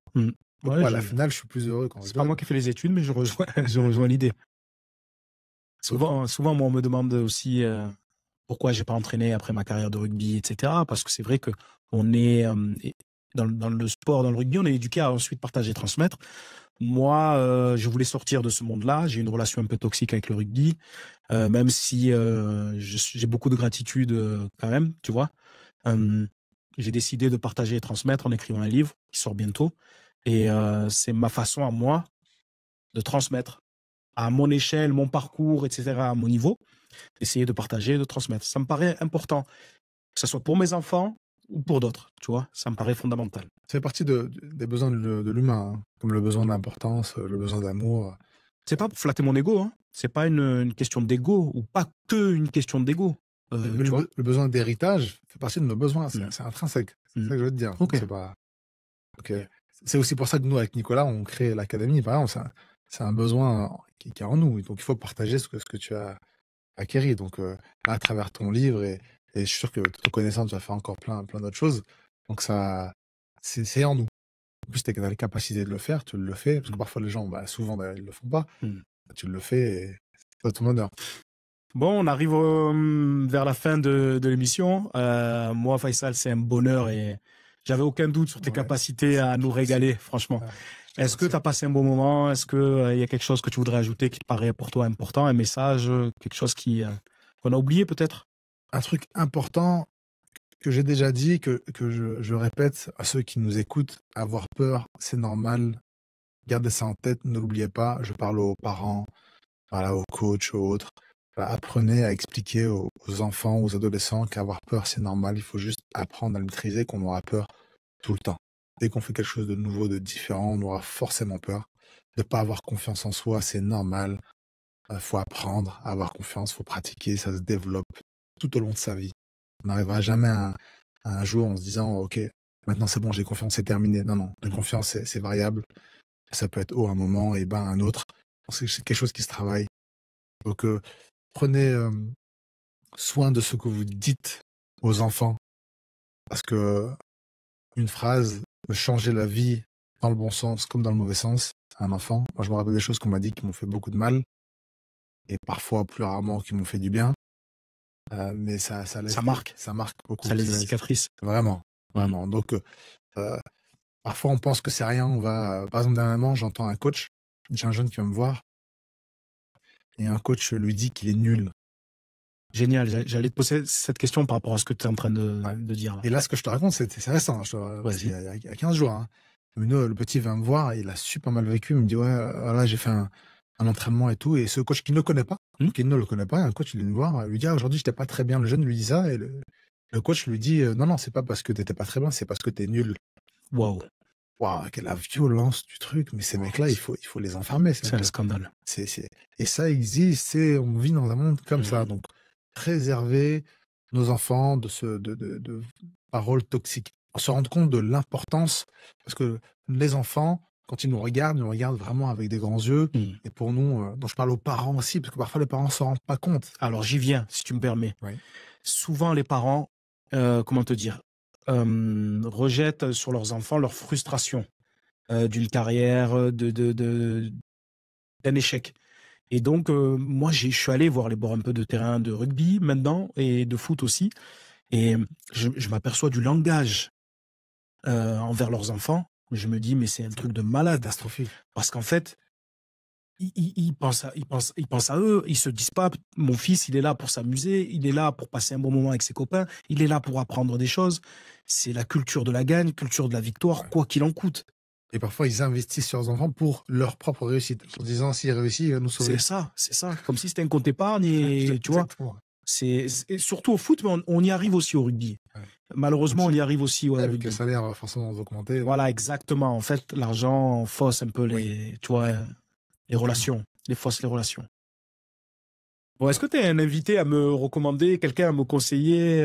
À la finale, je suis plus heureux quand je donne. C'est pas moi qui fais les études, mais je rejoins l'idée. Souvent, moi, on me demande aussi pourquoi j'ai pas entraîné après ma carrière de rugby, etc. Parce que c'est vrai que on est dans le sport, dans le rugby, on est éduqué à ensuite partager, transmettre. Moi, je voulais sortir de ce monde-là. J'ai une relation un peu toxique avec le rugby, même si j'ai beaucoup de gratitude quand même, tu vois. J'ai décidé de partager et transmettre en écrivant un livre qui sort bientôt. Et c'est ma façon à moi de transmettre à mon échelle, mon parcours, etc., à mon niveau, essayer de partager, de transmettre. Ça me paraît important, que ce soit pour mes enfants ou pour d'autres, tu vois, ça me paraît fondamental. Ça fait partie des besoins de l'humain, hein, comme le besoin d'importance, le besoin d'amour. C'est pas pour flatter mon ego, hein. C'est pas une question d'ego, ou pas que une question d'ego. Le besoin d'héritage fait partie de nos besoins, c'est intrinsèque. C'est ça que je veux te dire. Okay. C'est aussi pour ça que nous, avec Nicolas, on crée l'académie. Par exemple, c'est un besoin qui est en nous. Donc, il faut partager ce que tu as acquéri. Donc, là, à travers ton livre, et je suis sûr que te connaissant, tu vas faire encore plein d'autres choses. Donc, ça, c'est en nous. En plus, tu as la capacité de le faire, tu le fais. Parce que parfois, les gens, souvent, d'ailleurs, ils le font pas. Tu le fais et c'est à ton honneur. Bon, on arrive vers la fin de l'émission. Moi, Faisal, c'est un bonheur et j'avais aucun doute sur tes capacités à nous régaler, franchement. Est-ce que tu as passé un bon moment? Est-ce qu'il y a quelque chose que tu voudrais ajouter qui te paraît pour toi important? Un message, quelque chose qu'on a oublié peut-être? Un truc important que j'ai déjà dit, que je répète à ceux qui nous écoutent, avoir peur, c'est normal. Gardez ça en tête, ne l'oubliez pas. Je parle aux parents, aux coachs, aux autres. Apprenez à expliquer aux enfants, aux adolescents qu'avoir peur, c'est normal. Il faut juste apprendre à le maîtriser, qu'on aura peur tout le temps. Dès qu'on fait quelque chose de nouveau, de différent, on aura forcément peur. De ne pas avoir confiance en soi, c'est normal. Il faut apprendre à avoir confiance, il faut pratiquer, ça se développe tout au long de sa vie. On n'arrivera jamais à un jour en se disant « Ok, maintenant c'est bon, j'ai confiance, c'est terminé ». Non, la confiance, c'est variable. Ça peut être haut un moment et bas un autre. C'est quelque chose qui se travaille. Donc, prenez soin de ce que vous dites aux enfants. Parce que une phrase peut changer la vie dans le bon sens comme dans le mauvais sens à un enfant. Moi, je me rappelle des choses qu'on m'a dit qui m'ont fait beaucoup de mal. Et parfois, plus rarement, qui m'ont fait du bien. Mais ça marque. Ça marque beaucoup. Ça laisse des cicatrices. Vraiment. Donc, parfois, on pense que c'est rien. Par exemple, dernièrement, j'entends un coach. J'ai un jeune qui va me voir. Et un coach lui dit qu'il est nul. Génial. J'allais te poser cette question par rapport à ce que tu es en train de dire. Là. Et là, ce que je te raconte, c'est récent. Il y a 15 jours. Hein. Le petit vient me voir. Il a super mal vécu. Il me dit, ouais, voilà, j'ai fait un entraînement et tout. Et ce coach qui ne le connaît pas, un coach, il vient me voir. Il lui dit, aujourd'hui, je n'étais pas très bien. Le jeune lui dit ça. Et le coach lui dit, non, c'est pas parce que tu n'étais pas très bien, c'est parce que tu es nul. Waouh, quelle la violence du truc. Mais ces mecs-là, il faut les enfermer. C'est un scandale. Et ça existe. On vit dans un monde comme ça. Donc, préserver nos enfants de paroles toxiques. On se rend compte de l'importance, parce que les enfants, quand ils nous regardent vraiment avec des grands yeux. Et pour nous, dont je parle aux parents aussi, parce que parfois les parents ne s'en rendent pas compte. Alors j'y viens, si tu me permets. Oui. Souvent les parents, rejettent sur leurs enfants leur frustration d'une carrière, d'un échec. Et donc, moi, je suis allé voir un peu de terrain de rugby maintenant et de foot aussi. Et je m'aperçois du langage envers leurs enfants. Je me dis, mais c'est un truc de malade. Catastrophique. Parce qu'en fait, ils pensent à eux. Ils se disent pas, mon fils, il est là pour s'amuser. Il est là pour passer un bon moment avec ses copains. Il est là pour apprendre des choses. C'est la culture de la gagne, culture de la victoire, quoi qu'il en coûte. Et parfois, ils investissent sur leurs enfants pour leur propre réussite. En disant, s'il réussit, il va nous sauver. C'est ça. Comme si c'était un compte épargne et tu vois. C'est surtout au foot, mais on y arrive aussi au rugby. Ouais. Malheureusement, on y arrive aussi au rugby. Avec le salaire forcément augmenté. Voilà, exactement. En fait, l'argent fausse un peu les relations. Les relations. Bon, est-ce que tu es un invité à me recommander, quelqu'un à me conseiller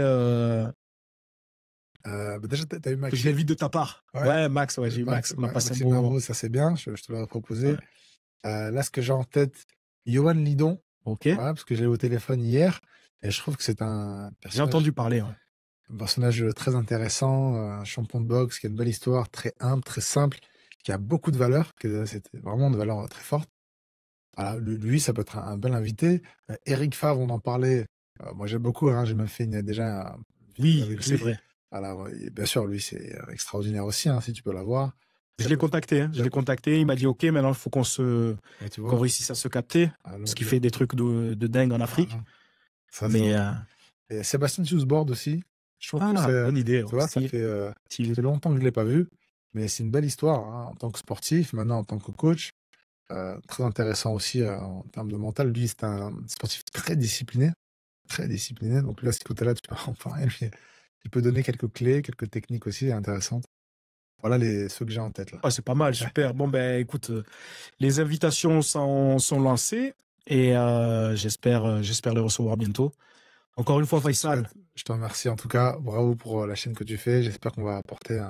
déjà, tu as eu Max. Je l'invite de ta part. Ouais, Max, j'ai eu Max. On a passé un bon moment. Ça, c'est bien. Je te l'avais proposé. Ouais. Là, ce que j'ai en tête, Yohan Lidon. Ok. Voilà, parce que j'ai eu au téléphone hier. Et je trouve que c'est un personnage. J'ai entendu parler. Ouais. Un personnage très intéressant, un champion de boxe qui a une belle histoire, très humble, très simple, qui a beaucoup de valeur, c'était vraiment de valeur très forte. Voilà, lui, ça peut être un bel invité. Eric Favre, on en parlait. Moi, j'aime beaucoup. Hein, j'ai même fait déjà. Oui, c'est vrai. Voilà, bien sûr, lui, c'est extraordinaire aussi, hein, si tu peux l'avoir. Je l'ai contacté. Il m'a dit OK, maintenant il faut qu'on réussisse à se capter, parce qu'il fait des trucs de dingue en Afrique. Et Sébastien Sousbord aussi. Je trouve que c'est bonne idée. Tu vois, ça fait longtemps que je l'ai pas vu, mais c'est une belle histoire hein, en tant que sportif, maintenant en tant que coach. Très intéressant aussi en termes de mental. Lui, c'est un sportif très discipliné. Donc là, ce côté-là, tu peux en parler. Il peut donner quelques clés, quelques techniques aussi intéressantes. Voilà ceux que j'ai en tête. Là. C'est pas mal, super. Bon, écoute, les invitations sont lancées et j'espère les recevoir bientôt. Encore une fois, Faisal. Je te remercie en tout cas. Bravo pour la chaîne que tu fais. J'espère qu'on va apporter,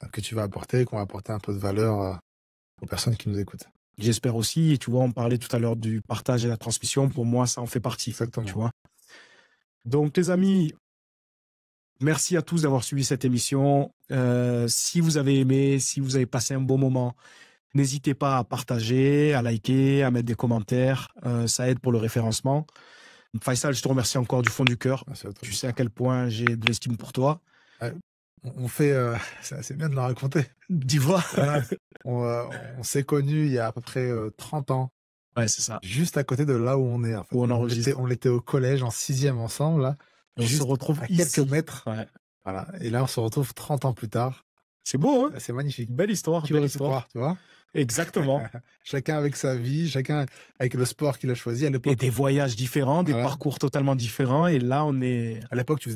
qu'on va apporter un peu de valeur aux personnes qui nous écoutent. J'espère aussi. Et tu vois, on parlait tout à l'heure du partage et la transmission. Pour moi, ça en fait partie. Exactement. Tu vois. Donc, les amis, merci à tous d'avoir suivi cette émission. Si vous avez aimé, si vous avez passé un bon moment, n'hésitez pas à partager, à liker, à mettre des commentaires. Ça aide pour le référencement. Faisal, je te remercie encore du fond du cœur. Tu sais à quel point j'ai de l'estime pour toi. Ouais. On fait... c'est bien de le raconter. Dis-moi. Voilà. On s'est connus il y a à peu près 30 ans. Ouais, c'est ça. Juste à côté de là où on est. En fait. Où on enregistre. On était au collège en 6e ensemble. Là, on se retrouve à ici. quelques mètres. Ouais. Voilà. Et là, on se retrouve 30 ans plus tard. C'est beau, hein? C'est magnifique. Belle histoire. Qui aurait pu croire, tu vois? Exactement. Chacun avec sa vie, chacun avec le sport qu'il a choisi à l'époque. Et des voyages différents, des parcours totalement différents. Et là, on est... À l'époque, tu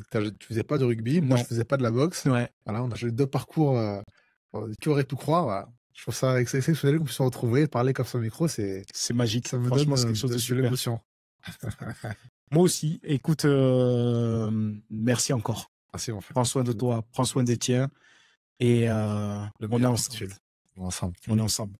faisais pas de rugby. Moi, je faisais pas de la boxe. Ouais. Voilà, on a joué 2 parcours. Qui aurait pu croire, voilà. Je trouve ça exceptionnel qu'on puisse se retrouver et parler comme ça au micro. C'est magique. Ça me Franchement, donne c'est quelque chose de super. l'émotion. Moi aussi. Écoute, merci encore. Merci, mon frère. Prends soin de toi, prends soin des tiens. Et on est ensemble. On est ensemble. On est ensemble.